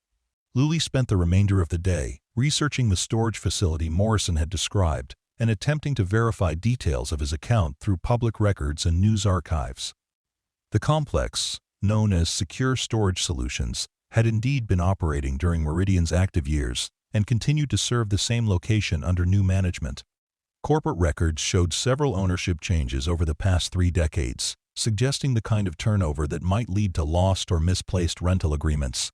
Lily spent the remainder of the day researching the storage facility Morrison had described and attempting to verify details of his account through public records and news archives. The complex, known as Secure Storage Solutions, had indeed been operating during Meridian's active years and continued to serve the same location under new management. Corporate records showed several ownership changes over the past 3 decades, suggesting the kind of turnover that might lead to lost or misplaced rental agreements.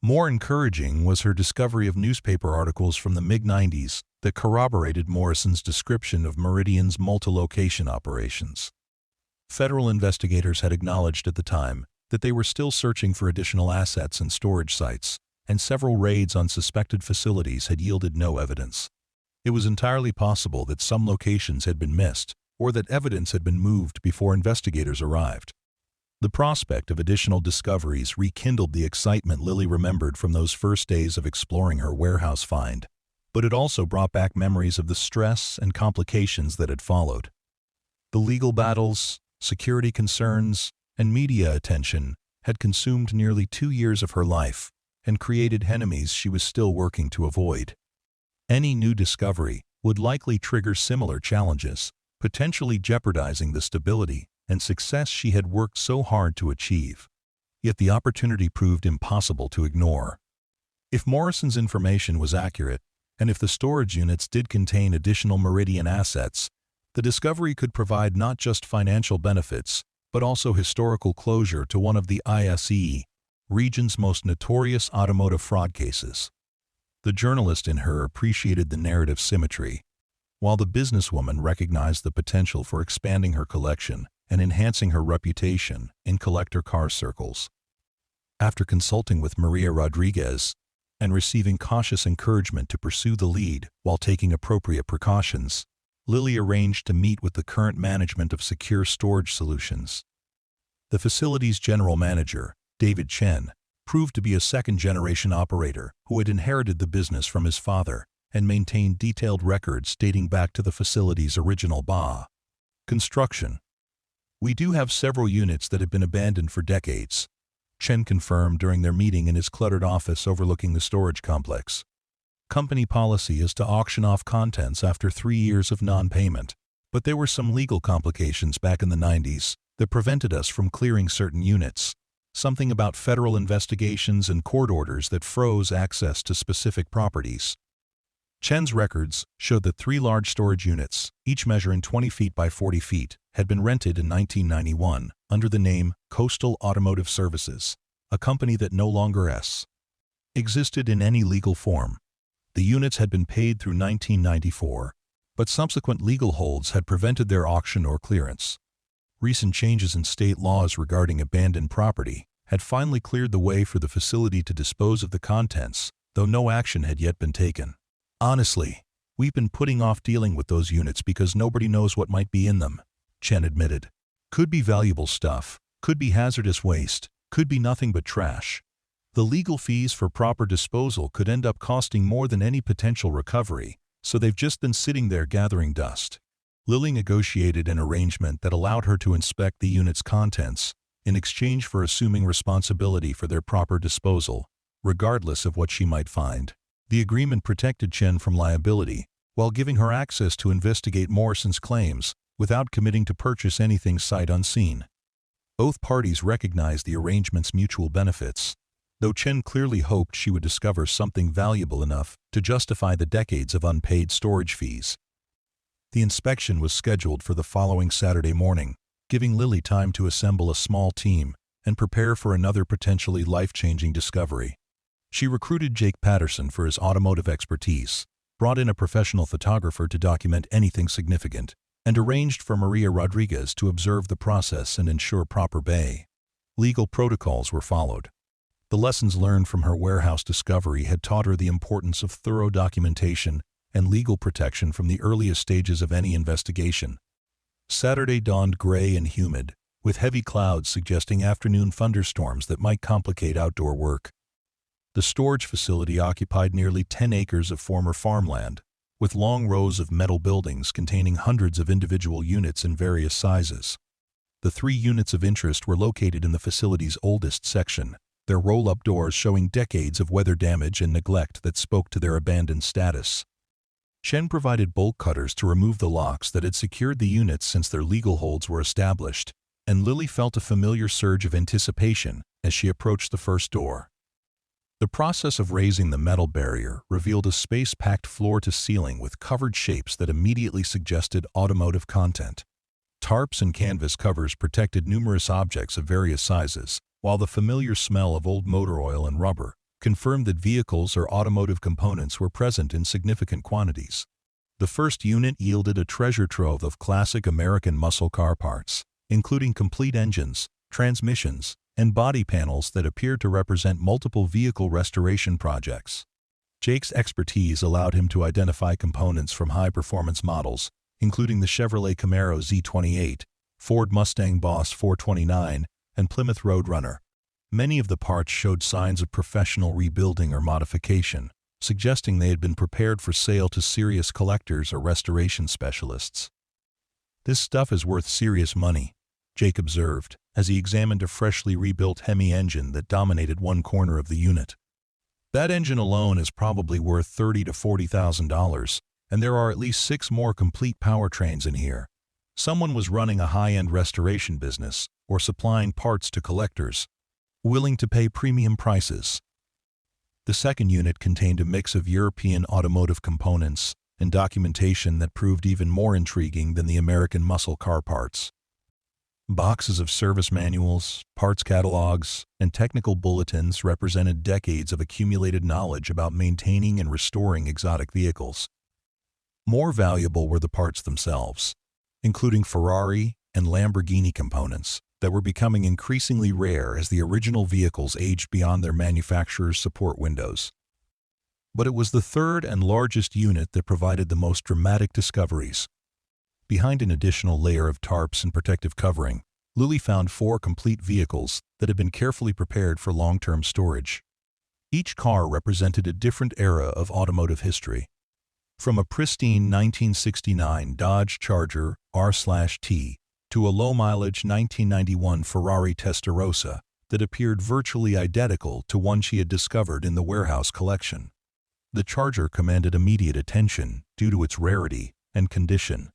More encouraging was her discovery of newspaper articles from the mid-90s that corroborated Morrison's description of Meridian's multi-location operations. Federal investigators had acknowledged at the time that they were still searching for additional assets and storage sites, and several raids on suspected facilities had yielded no evidence. It was entirely possible that some locations had been missed, or that evidence had been moved before investigators arrived. The prospect of additional discoveries rekindled the excitement Lily remembered from those first days of exploring her warehouse find, but it also brought back memories of the stress and complications that had followed. The legal battles, security concerns, and media attention had consumed nearly 2 years of her life and created enemies she was still working to avoid. Any new discovery would likely trigger similar challenges, potentially jeopardizing the stability and success she had worked so hard to achieve. Yet the opportunity proved impossible to ignore. If Morrison's information was accurate, and if the storage units did contain additional Meridian assets, the discovery could provide not just financial benefits, but also historical closure to one of the ISE region's most notorious automotive fraud cases. The journalist in her appreciated the narrative symmetry, while the businesswoman recognized the potential for expanding her collection and enhancing her reputation in collector car circles. After consulting with Maria Rodriguez and receiving cautious encouragement to pursue the lead while taking appropriate precautions, Lily arranged to meet with the current management of Secure Storage Solutions. The facility's general manager, David Chen, proved to be a second-generation operator who had inherited the business from his father and maintained detailed records dating back to the facility's original construction. "We do have several units that have been abandoned for decades," Chen confirmed during their meeting in his cluttered office overlooking the storage complex. "Company policy is to auction off contents after 3 years of non-payment, but there were some legal complications back in the 90s that prevented us from clearing certain units. Something about federal investigations and court orders that froze access to specific properties." Chen's records showed that 3 large storage units, each measuring 20 feet by 40 feet, had been rented in 1991 under the name Coastal Automotive Services, a company that no longer existed in any legal form. The units had been paid through 1994, but subsequent legal holds had prevented their auction or clearance. Recent changes in state laws regarding abandoned property had finally cleared the way for the facility to dispose of the contents, though no action had yet been taken. "Honestly, we've been putting off dealing with those units because nobody knows what might be in them," Chen admitted. "Could be valuable stuff, could be hazardous waste, could be nothing but trash. The legal fees for proper disposal could end up costing more than any potential recovery, so they've just been sitting there gathering dust. Lily negotiated an arrangement that allowed her to inspect the unit's contents in exchange for assuming responsibility for their proper disposal, regardless of what she might find. The agreement protected Chen from liability, while giving her access to investigate Morrison's claims without committing to purchase anything sight unseen. Both parties recognized the arrangement's mutual benefits, though Chen clearly hoped she would discover something valuable enough to justify the decades of unpaid storage fees. The inspection was scheduled for the following Saturday morning, giving Lily time to assemble a small team and prepare for another potentially life-changing discovery. She recruited Jake Patterson for his automotive expertise, brought in a professional photographer to document anything significant, and arranged for Maria Rodriguez to observe the process and ensure proper bay. Legal protocols were followed. The lessons learned from her warehouse discovery had taught her the importance of thorough documentation and legal protection from the earliest stages of any investigation. Saturday dawned gray and humid, with heavy clouds suggesting afternoon thunderstorms that might complicate outdoor work. The storage facility occupied nearly 10 acres of former farmland, with long rows of metal buildings containing hundreds of individual units in various sizes. The 3 units of interest were located in the facility's oldest section, their roll-up doors showing decades of weather damage and neglect that spoke to their abandoned status. Chen provided bolt cutters to remove the locks that had secured the units since their legal holds were established, and Lily felt a familiar surge of anticipation as she approached the first door. The process of raising the metal barrier revealed a space-packed floor-to-ceiling with covered shapes that immediately suggested automotive content. Tarps and canvas covers protected numerous objects of various sizes, while the familiar smell of old motor oil and rubber confirmed that vehicles or automotive components were present in significant quantities. The first unit yielded a treasure trove of classic American muscle car parts, including complete engines, transmissions, and body panels that appeared to represent multiple vehicle restoration projects. Jake's expertise allowed him to identify components from high-performance models, including the Chevrolet Camaro Z28, Ford Mustang Boss 429, and Plymouth Roadrunner. Many of the parts showed signs of professional rebuilding or modification, suggesting they had been prepared for sale to serious collectors or restoration specialists. "This stuff is worth serious money," Jake observed, as he examined a freshly rebuilt Hemi engine that dominated one corner of the unit. "That engine alone is probably worth $30,000 to $40,000, and there are at least 6 more complete powertrains in here. Someone was running a high-end restoration business or supplying parts to collectors, willing to pay premium prices." The second unit contained a mix of European automotive components and documentation that proved even more intriguing than the American muscle car parts. Boxes of service manuals, parts catalogs, and technical bulletins represented decades of accumulated knowledge about maintaining and restoring exotic vehicles. More valuable were the parts themselves, including Ferrari and Lamborghini components that were becoming increasingly rare as the original vehicles aged beyond their manufacturer's support windows. But it was the third and largest unit that provided the most dramatic discoveries. Behind an additional layer of tarps and protective covering, Lily found 4 complete vehicles that had been carefully prepared for long-term storage. Each car represented a different era of automotive history. From a pristine 1969 Dodge Charger R/T to a low-mileage 1991 Ferrari Testarossa that appeared virtually identical to one she had discovered in the warehouse collection. The Charger commanded immediate attention due to its rarity and condition.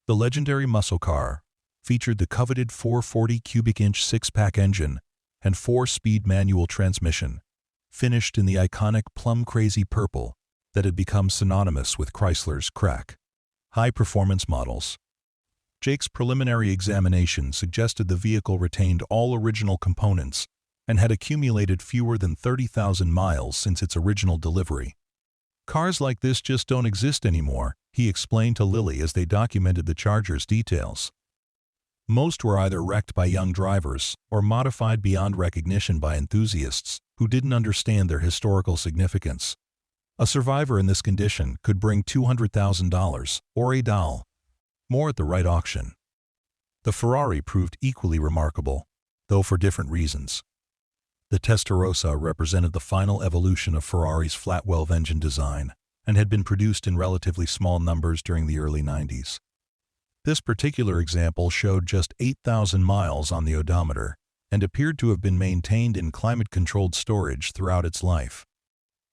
The legendary muscle car featured the coveted 440 cubic-inch 6-pack engine and 4-speed manual transmission, finished in the iconic plum-crazy purple that had become synonymous with Chrysler's crack. High-performance models. Jake's preliminary examination suggested the vehicle retained all original components and had accumulated fewer than 30,000 miles since its original delivery. "Cars like this just don't exist anymore," he explained to Lily as they documented the Charger's details. Most were either wrecked by young drivers or modified beyond recognition by enthusiasts who didn't understand their historical significance. A survivor in this condition could bring $200,000 or $1 more at the right auction. The Ferrari proved equally remarkable, though for different reasons. The Testarossa represented the final evolution of Ferrari's flat-valve engine design and had been produced in relatively small numbers during the early 90s. This particular example showed just 8,000 miles on the odometer and appeared to have been maintained in climate-controlled storage throughout its life.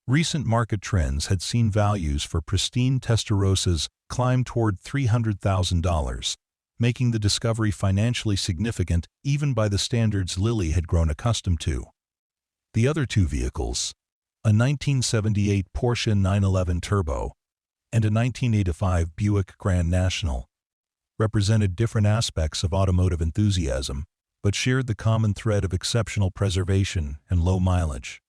Recent market trends had seen values for pristine Testarossas climb toward $300,000, making the discovery financially significant even by the standards Lilly had grown accustomed to. The other two vehicles, a 1978 Porsche 911 Turbo and a 1985 Buick Grand National, represented different aspects of automotive enthusiasm, but shared the common thread of exceptional preservation and low mileage.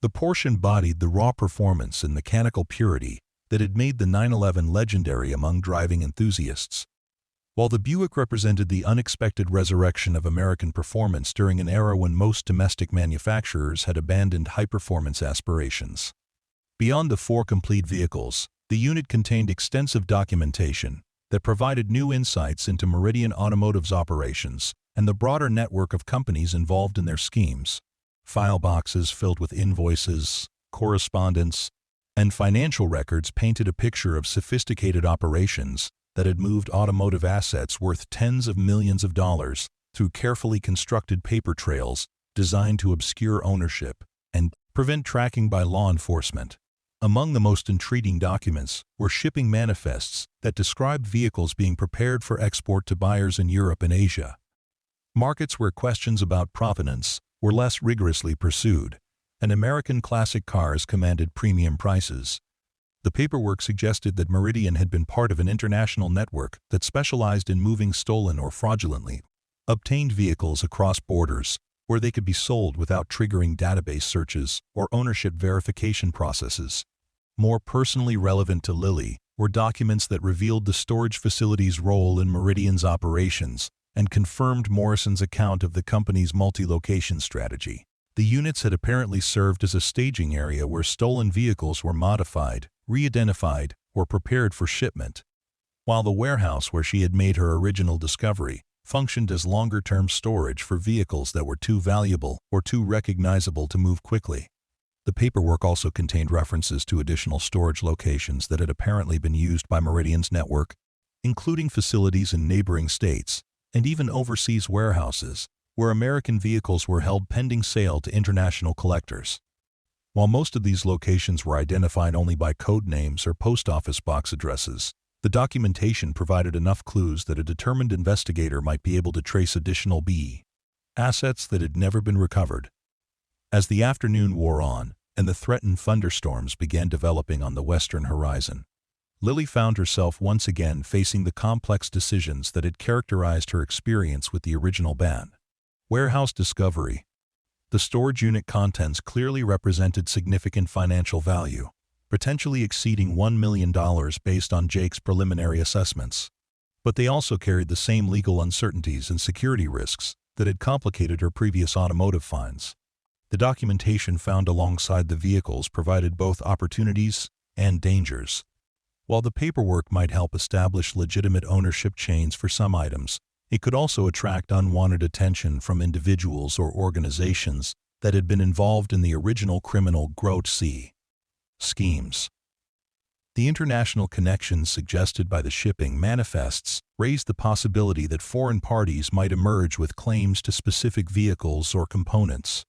The Porsche embodied the raw performance and mechanical purity that had made the 911 legendary among driving enthusiasts, while the Buick represented the unexpected resurrection of American performance during an era when most domestic manufacturers had abandoned high-performance aspirations. Beyond the four complete vehicles, the unit contained extensive documentation that provided new insights into Meridian Automotive's operations and the broader network of companies involved in their schemes. File boxes filled with invoices, correspondence, and financial records painted a picture of sophisticated operations that had moved automotive assets worth tens of millions of dollars through carefully constructed paper trails designed to obscure ownership and prevent tracking by law enforcement. Among the most intriguing documents were shipping manifests that described vehicles being prepared for export to buyers in Europe and Asia, markets where questions about provenance were less rigorously pursued, and American classic cars commanded premium prices. The paperwork suggested that Meridian had been part of an international network that specialized in moving stolen or fraudulently obtained vehicles across borders where they could be sold without triggering database searches or ownership verification processes. More personally relevant to Lilly were documents that revealed the storage facility's role in Meridian's operations and confirmed Morrison's account of the company's multi-location strategy. The units had apparently served as a staging area where stolen vehicles were modified, re-identified, or prepared for shipment, while the warehouse where she had made her original discovery functioned as longer-term storage for vehicles that were too valuable or too recognizable to move quickly. The paperwork also contained references to additional storage locations that had apparently been used by Meridian's network, including facilities in neighboring states and even overseas warehouses, where American vehicles were held pending sale to international collectors. While most of these locations were identified only by code names or post office box addresses, the documentation provided enough clues that a determined investigator might be able to trace additional assets that had never been recovered. As the afternoon wore on and the threatened thunderstorms began developing on the western horizon, Lilly found herself once again facing the complex decisions that had characterized her experience with the original ban. Warehouse discovery. The storage unit contents clearly represented significant financial value, potentially exceeding $1 million based on Jake's preliminary assessments. But they also carried the same legal uncertainties and security risks that had complicated her previous automotive finds. The documentation found alongside the vehicles provided both opportunities and dangers. While the paperwork might help establish legitimate ownership chains for some items, it could also attract unwanted attention from individuals or organizations that had been involved in the original criminal schemes. The international connections suggested by the shipping manifests raised the possibility that foreign parties might emerge with claims to specific vehicles or components.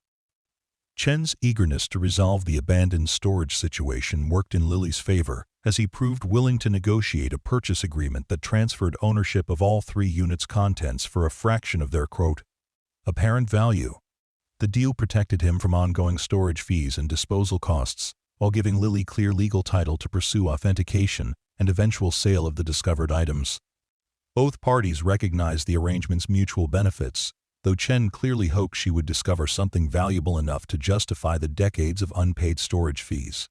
Chen's eagerness to resolve the abandoned storage situation worked in Lilly's favor, as he proved willing to negotiate a purchase agreement that transferred ownership of all three units' contents for a fraction of their, apparent value. The deal protected him from ongoing storage fees and disposal costs, while giving Lilly clear legal title to pursue authentication and eventual sale of the discovered items. Both parties recognized the arrangement's mutual benefits, though Chen clearly hoped she would discover something valuable enough to justify the decades of unpaid storage fees.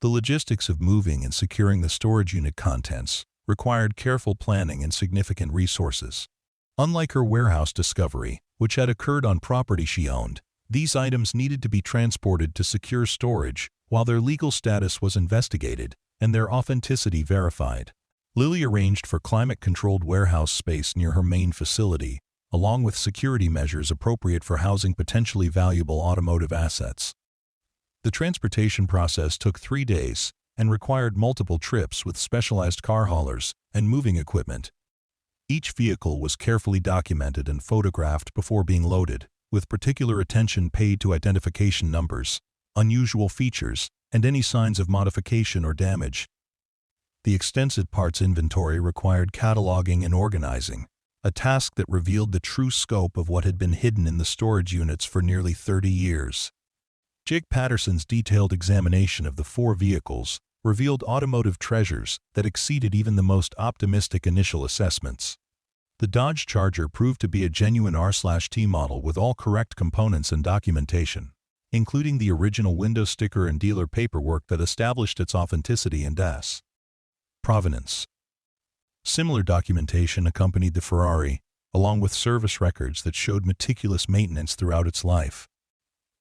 The logistics of moving and securing the storage unit contents required careful planning and significant resources. Unlike her warehouse discovery, which had occurred on property she owned, these items needed to be transported to secure storage while their legal status was investigated and their authenticity verified. Lilly arranged for climate-controlled warehouse space near her main facility, along with security measures appropriate for housing potentially valuable automotive assets. The transportation process took 3 days and required multiple trips with specialized car haulers and moving equipment. Each vehicle was carefully documented and photographed before being loaded, with particular attention paid to identification numbers, unusual features, and any signs of modification or damage. The extensive parts inventory required cataloging and organizing, a task that revealed the true scope of what had been hidden in the storage units for nearly 30 years. Jake Patterson's detailed examination of the 4 vehicles revealed automotive treasures that exceeded even the most optimistic initial assessments. The Dodge Charger proved to be a genuine R/T model with all correct components and documentation, including the original window sticker and dealer paperwork that established its authenticity and provenance. Similar documentation accompanied the Ferrari, along with service records that showed meticulous maintenance throughout its life.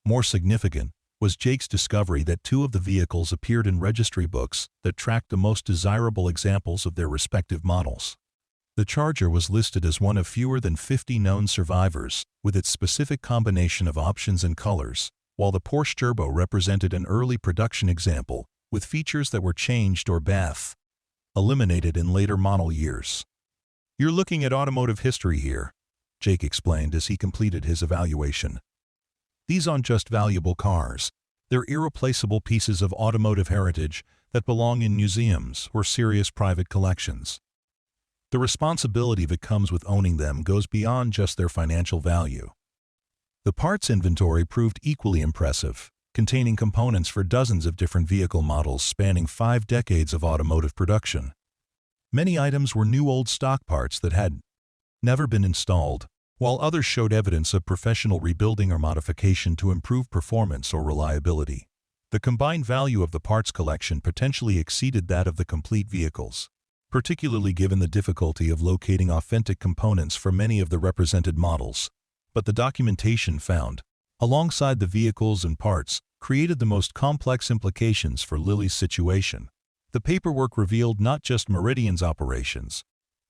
More significant was Jake's discovery that 2 of the vehicles appeared in registry books that tracked the most desirable examples of their respective models. The Charger was listed as one of fewer than 50 known survivors, with its specific combination of options and colors, while the Porsche Turbo represented an early production example, with features that were changed or eliminated in later model years. "You're looking at automotive history here," Jake explained as he completed his evaluation. "These aren't just valuable cars. They're irreplaceable pieces of automotive heritage that belong in museums or serious private collections. The responsibility that comes with owning them goes beyond just their financial value." The parts inventory proved equally impressive, containing components for dozens of different vehicle models spanning 5 decades of automotive production. Many items were new old stock parts that had never been installed, while others showed evidence of professional rebuilding or modification to improve performance or reliability. The combined value of the parts collection potentially exceeded that of the complete vehicles, particularly given the difficulty of locating authentic components for many of the represented models. But the documentation found, alongside the vehicles and parts, created the most complex implications for Lilly's situation. The paperwork revealed not just Meridian's operations,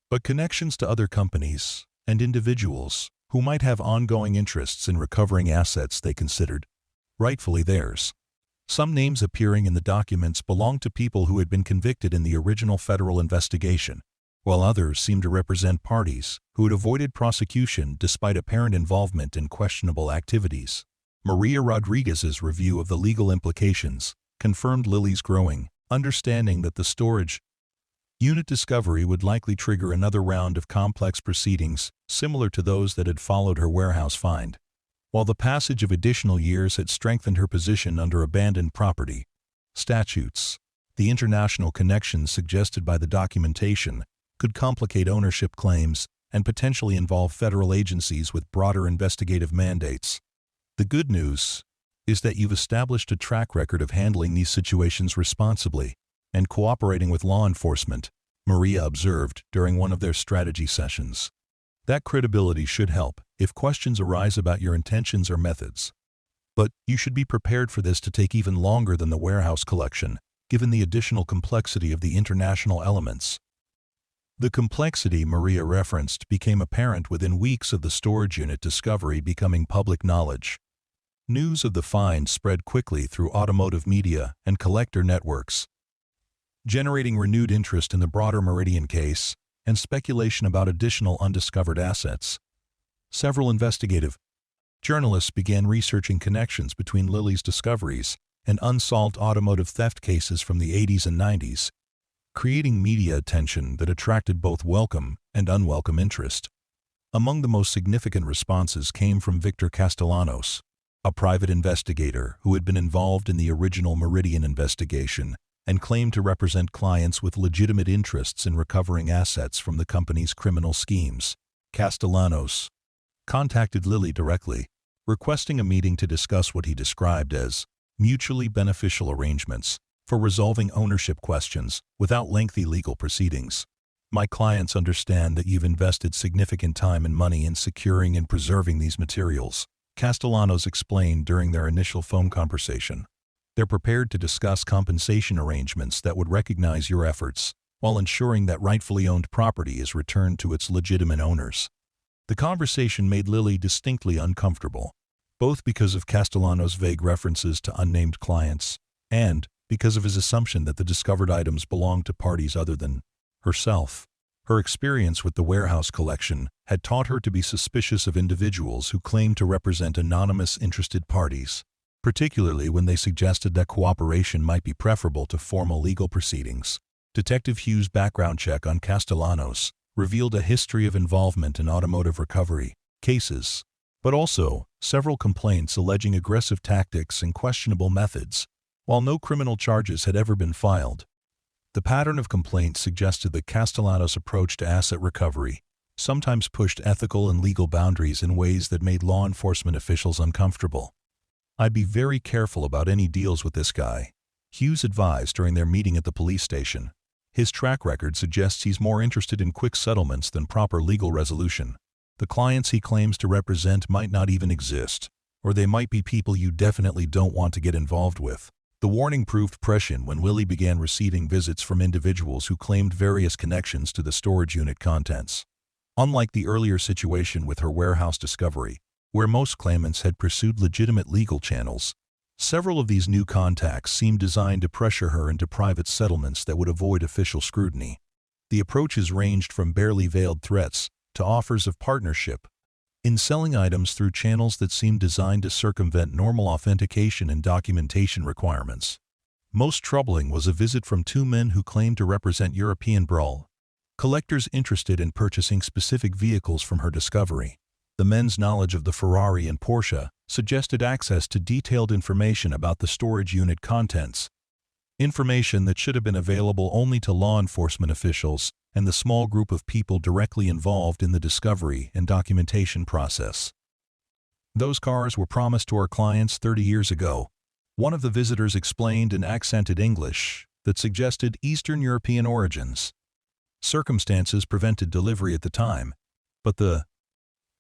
but connections to other companies and individuals who might have ongoing interests in recovering assets they considered rightfully theirs. Some names appearing in the documents belonged to people who had been convicted in the original federal investigation, while others seemed to represent parties who had avoided prosecution despite apparent involvement in questionable activities. Maria Rodriguez's review of the legal implications confirmed Lilly's growing understanding that the storage unit discovery would likely trigger another round of complex proceedings similar to those that had followed her warehouse find. While the passage of additional years had strengthened her position under abandoned property statutes, the international connections suggested by the documentation could complicate ownership claims and potentially involve federal agencies with broader investigative mandates. The good news is that you've established a track record of handling these situations responsibly and cooperating with law enforcement, Maria observed during one of their strategy sessions. That credibility should help if questions arise about your intentions or methods. But you should be prepared for this to take even longer than the warehouse collection, given the additional complexity of the international elements. The complexity Maria referenced became apparent within weeks of the storage unit discovery becoming public knowledge. News of the find spread quickly through automotive media and collector networks, generating renewed interest in the broader Meridian case and speculation about additional undiscovered assets. Several investigative journalists began researching connections between Lilly's discoveries and unsolved automotive theft cases from the 80s and 90s, creating media attention that attracted both welcome and unwelcome interest. Among the most significant responses came from Victor Castellanos, a private investigator who had been involved in the original Meridian investigation and claimed to represent clients with legitimate interests in recovering assets from the company's criminal schemes. Castellanos contacted Lilly directly, requesting a meeting to discuss what he described as mutually beneficial arrangements for resolving ownership questions without lengthy legal proceedings. "My clients understand that you've invested significant time and money in securing and preserving these materials," Castellanos explained during their initial phone conversation. "They're prepared to discuss compensation arrangements that would recognize your efforts while ensuring that rightfully owned property is returned to its legitimate owners." The conversation made Lily distinctly uncomfortable, both because of Castellano's vague references to unnamed clients and because of his assumption that the discovered items belonged to parties other than herself. Her experience with the warehouse collection had taught her to be suspicious of individuals who claimed to represent anonymous interested parties, particularly when they suggested that cooperation might be preferable to formal legal proceedings. Detective Hughes' background check on Castellanos revealed a history of involvement in automotive recovery cases, but also several complaints alleging aggressive tactics and questionable methods. While no criminal charges had ever been filed, the pattern of complaints suggested that Castellanos' approach to asset recovery sometimes pushed ethical and legal boundaries in ways that made law enforcement officials uncomfortable. "I'd be very careful about any deals with this guy," Hughes advised during their meeting at the police station. "His track record suggests he's more interested in quick settlements than proper legal resolution. The clients he claims to represent might not even exist, or they might be people you definitely don't want to get involved with." The warning proved prescient when Lily began receiving visits from individuals who claimed various connections to the storage unit contents. Unlike the earlier situation with her warehouse discovery, where most claimants had pursued legitimate legal channels, several of these new contacts seemed designed to pressure her into private settlements that would avoid official scrutiny. The approaches ranged from barely veiled threats to offers of partnership in selling items through channels that seemed designed to circumvent normal authentication and documentation requirements. Most troubling was a visit from two men who claimed to represent European brawl collectors interested in purchasing specific vehicles from her discovery. The men's knowledge of the Ferrari and Porsche suggested access to detailed information about the storage unit contents, information that should have been available only to law enforcement officials and the small group of people directly involved in the discovery and documentation process. "Those cars were promised to our clients 30 years ago," one of the visitors explained in accented English that suggested Eastern European origins. "Circumstances prevented delivery at the time, but the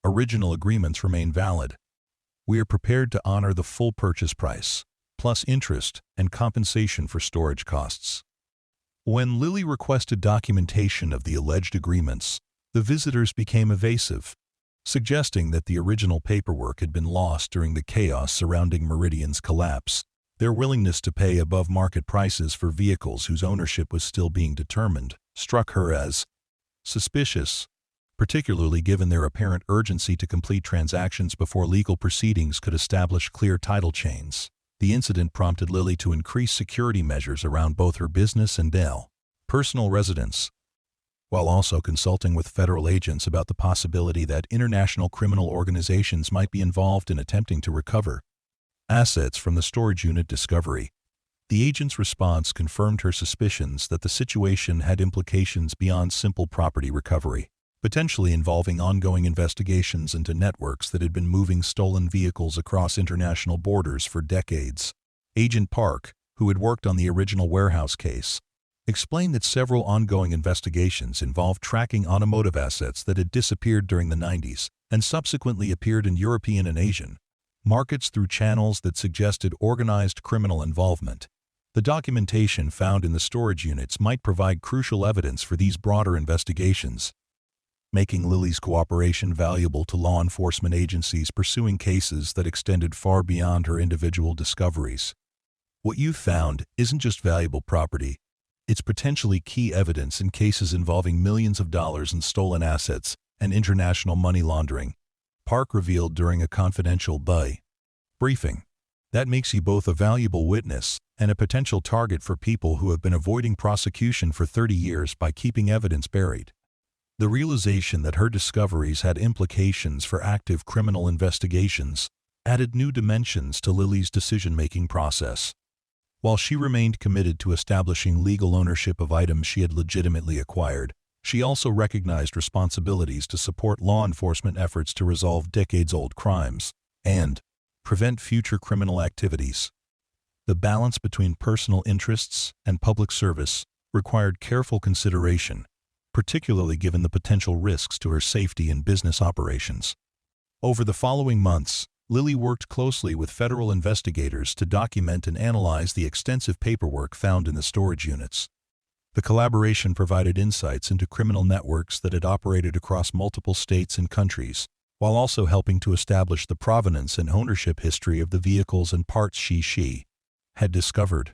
original agreements remain valid. We are prepared to honor the full purchase price, plus interest and compensation for storage costs." When Lily requested documentation of the alleged agreements, the visitors became evasive, suggesting that the original paperwork had been lost during the chaos surrounding Meridian's collapse. Their willingness to pay above market prices for vehicles whose ownership was still being determined struck her as suspicious, particularly given their apparent urgency to complete transactions before legal proceedings could establish clear title chains. The incident prompted Lily to increase security measures around both her business and personal residence, while also consulting with federal agents about the possibility that international criminal organizations might be involved in attempting to recover assets from the storage unit discovery. The agent's response confirmed her suspicions that the situation had implications beyond simple property recovery, potentially involving ongoing investigations into networks that had been moving stolen vehicles across international borders for decades. Agent Park, who had worked on the original warehouse case, explained that several ongoing investigations involved tracking automotive assets that had disappeared during the 90s and subsequently appeared in European and Asian markets through channels that suggested organized criminal involvement. The documentation found in the storage units might provide crucial evidence for these broader investigations, making Lily's cooperation valuable to law enforcement agencies pursuing cases that extended far beyond her individual discoveries. "What you found isn't just valuable property, it's potentially key evidence in cases involving millions of dollars in stolen assets and international money laundering," Park revealed during a confidential briefing. "That makes you both a valuable witness and a potential target for people who have been avoiding prosecution for 30 years by keeping evidence buried." The realization that her discoveries had implications for active criminal investigations added new dimensions to Lily's decision-making process. While she remained committed to establishing legal ownership of items she had legitimately acquired, she also recognized responsibilities to support law enforcement efforts to resolve decades-old crimes and prevent future criminal activities. The balance between personal interests and public service required careful consideration, particularly given the potential risks to her safety and business operations. Over the following months, Lily worked closely with federal investigators to document and analyze the extensive paperwork found in the storage units. The collaboration provided insights into criminal networks that had operated across multiple states and countries, while also helping to establish the provenance and ownership history of the vehicles and parts she had discovered.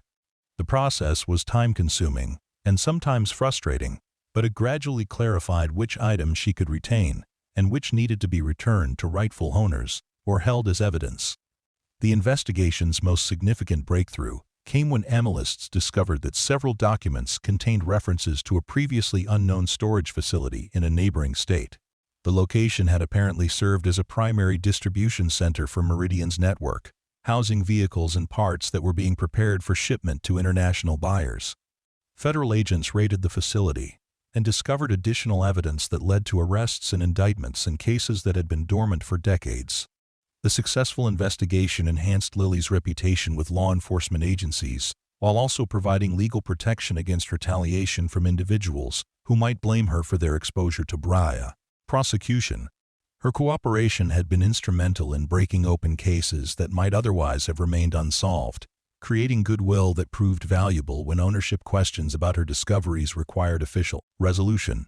The process was time-consuming and sometimes frustrating, but it gradually clarified which items she could retain and which needed to be returned to rightful owners or held as evidence. The investigation's most significant breakthrough came when analysts discovered that several documents contained references to a previously unknown storage facility in a neighboring state. The location had apparently served as a primary distribution center for Meridian's network, housing vehicles and parts that were being prepared for shipment to international buyers. Federal agents raided the facility and discovered additional evidence that led to arrests and indictments in cases that had been dormant for decades. The successful investigation enhanced Lily's reputation with law enforcement agencies, while also providing legal protection against retaliation from individuals who might blame her for their exposure to prosecution. Her cooperation had been instrumental in breaking open cases that might otherwise have remained unsolved, creating goodwill that proved valuable when ownership questions about her discoveries required official resolution.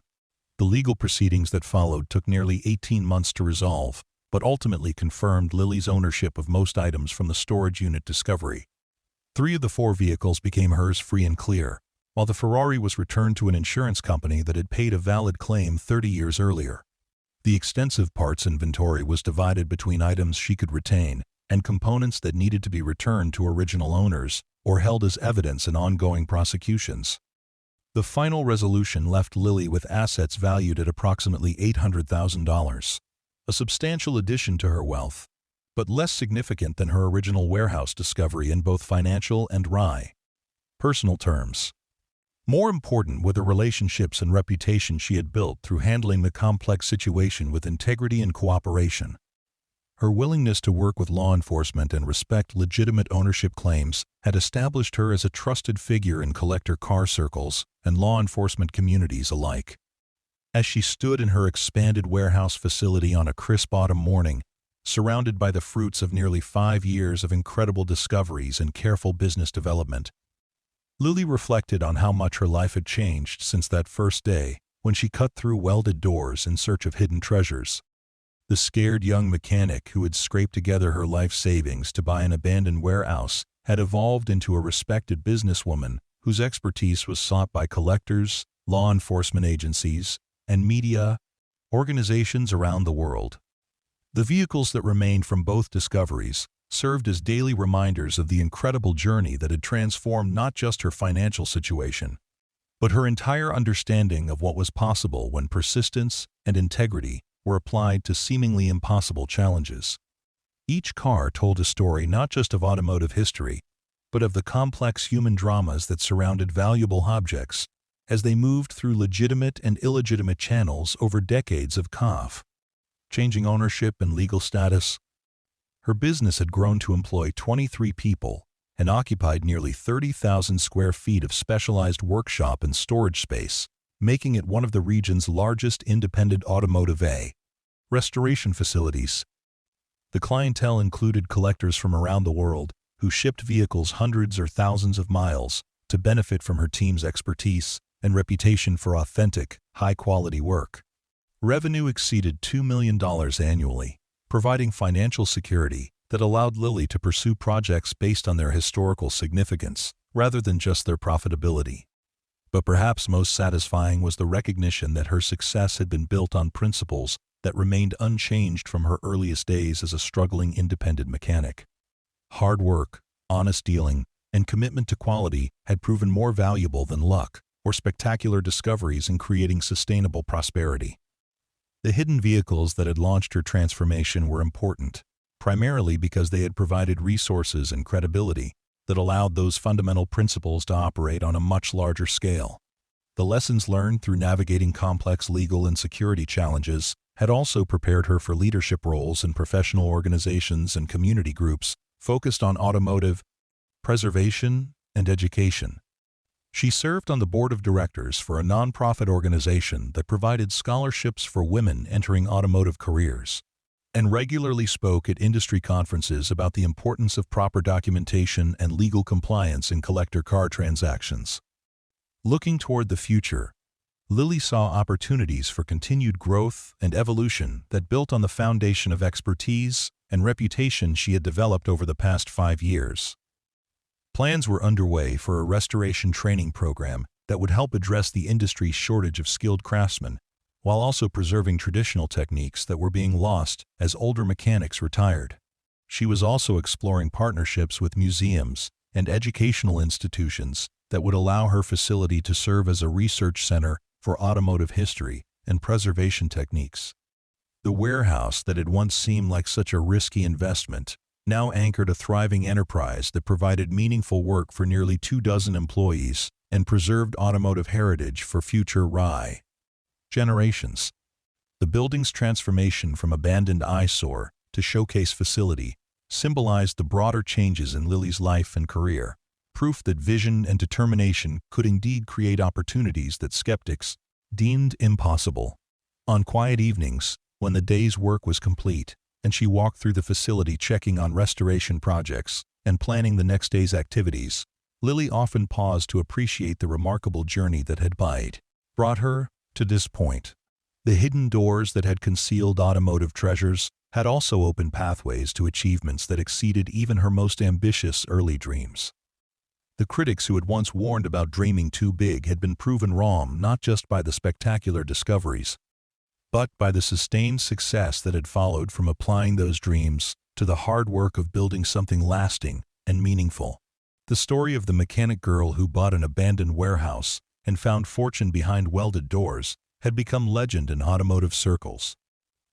The legal proceedings that followed took nearly 18 months to resolve, but ultimately confirmed Lily's ownership of most items from the storage unit discovery. 3 of the 4 vehicles became hers free and clear, while the Ferrari was returned to an insurance company that had paid a valid claim 30 years earlier. The extensive parts inventory was divided between items she could retain and components that needed to be returned to original owners or held as evidence in ongoing prosecutions. The final resolution left Lily with assets valued at approximately $800,000. A substantial addition to her wealth, but less significant than her original warehouse discovery in both financial and personal terms. More important were the relationships and reputation she had built through handling the complex situation with integrity and cooperation. Her willingness to work with law enforcement and respect legitimate ownership claims had established her as a trusted figure in collector car circles and law enforcement communities alike. As she stood in her expanded warehouse facility on a crisp autumn morning, surrounded by the fruits of nearly 5 years of incredible discoveries and careful business development, Lily reflected on how much her life had changed since that first day when she cut through welded doors in search of hidden treasures. The scared young mechanic who had scraped together her life savings to buy an abandoned warehouse had evolved into a respected businesswoman whose expertise was sought by collectors, law enforcement agencies, and media organizations around the world. The vehicles that remained from both discoveries served as daily reminders of the incredible journey that had transformed not just her financial situation, but her entire understanding of what was possible when persistence and integrity were applied to seemingly impossible challenges. Each car told a story not just of automotive history, but of the complex human dramas that surrounded valuable objects as they moved through legitimate and illegitimate channels over decades of changing ownership and legal status. Her business had grown to employ 23 people and occupied nearly 30,000 square feet of specialized workshop and storage space, making it one of the region's largest independent automotive restoration facilities. The clientele included collectors from around the world who shipped vehicles hundreds or thousands of miles to benefit from her team's expertise and reputation for authentic, high-quality work. Revenue exceeded $2 million annually, providing financial security that allowed Lily to pursue projects based on their historical significance rather than just their profitability. But perhaps most satisfying was the recognition that her success had been built on principles that remained unchanged from her earliest days as a struggling independent mechanic. Hard work, honest dealing, and commitment to quality had proven more valuable than luck or spectacular discoveries in creating sustainable prosperity. The hidden vehicles that had launched her transformation were important, primarily because they had provided resources and credibility that allowed those fundamental principles to operate on a much larger scale. The lessons learned through navigating complex legal and security challenges had also prepared her for leadership roles in professional organizations and community groups focused on automotive preservation and education. She served on the board of directors for a nonprofit organization that provided scholarships for women entering automotive careers, and regularly spoke at industry conferences about the importance of proper documentation and legal compliance in collector car transactions. Looking toward the future, Lily saw opportunities for continued growth and evolution that built on the foundation of expertise and reputation she had developed over the past 5 years. Plans were underway for a restoration training program that would help address the industry's shortage of skilled craftsmen, while also preserving traditional techniques that were being lost as older mechanics retired. She was also exploring partnerships with museums and educational institutions that would allow her facility to serve as a research center for automotive history and preservation techniques. The warehouse that had once seemed like such a risky investment now anchored a thriving enterprise that provided meaningful work for nearly 24 employees and preserved automotive heritage for future generations. The building's transformation from abandoned eyesore to showcase facility symbolized the broader changes in Lily's life and career, proof that vision and determination could indeed create opportunities that skeptics deemed impossible. On quiet evenings, when the day's work was complete, and she walked through the facility checking on restoration projects and planning the next day's activities, Lily often paused to appreciate the remarkable journey that had brought her to this point. The hidden doors that had concealed automotive treasures had also opened pathways to achievements that exceeded even her most ambitious early dreams. The critics who had once warned about dreaming too big had been proven wrong not just by the spectacular discoveries, but by the sustained success that had followed from applying those dreams to the hard work of building something lasting and meaningful. The story of the mechanic girl who bought an abandoned warehouse and found fortune behind welded doors had become legend in automotive circles,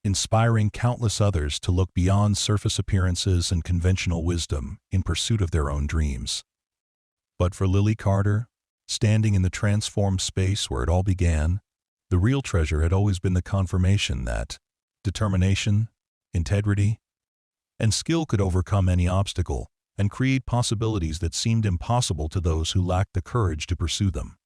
inspiring countless others to look beyond surface appearances and conventional wisdom in pursuit of their own dreams. But for Lily Carter, standing in the transformed space where it all began, the real treasure had always been the confirmation that determination, integrity, and skill could overcome any obstacle and create possibilities that seemed impossible to those who lacked the courage to pursue them.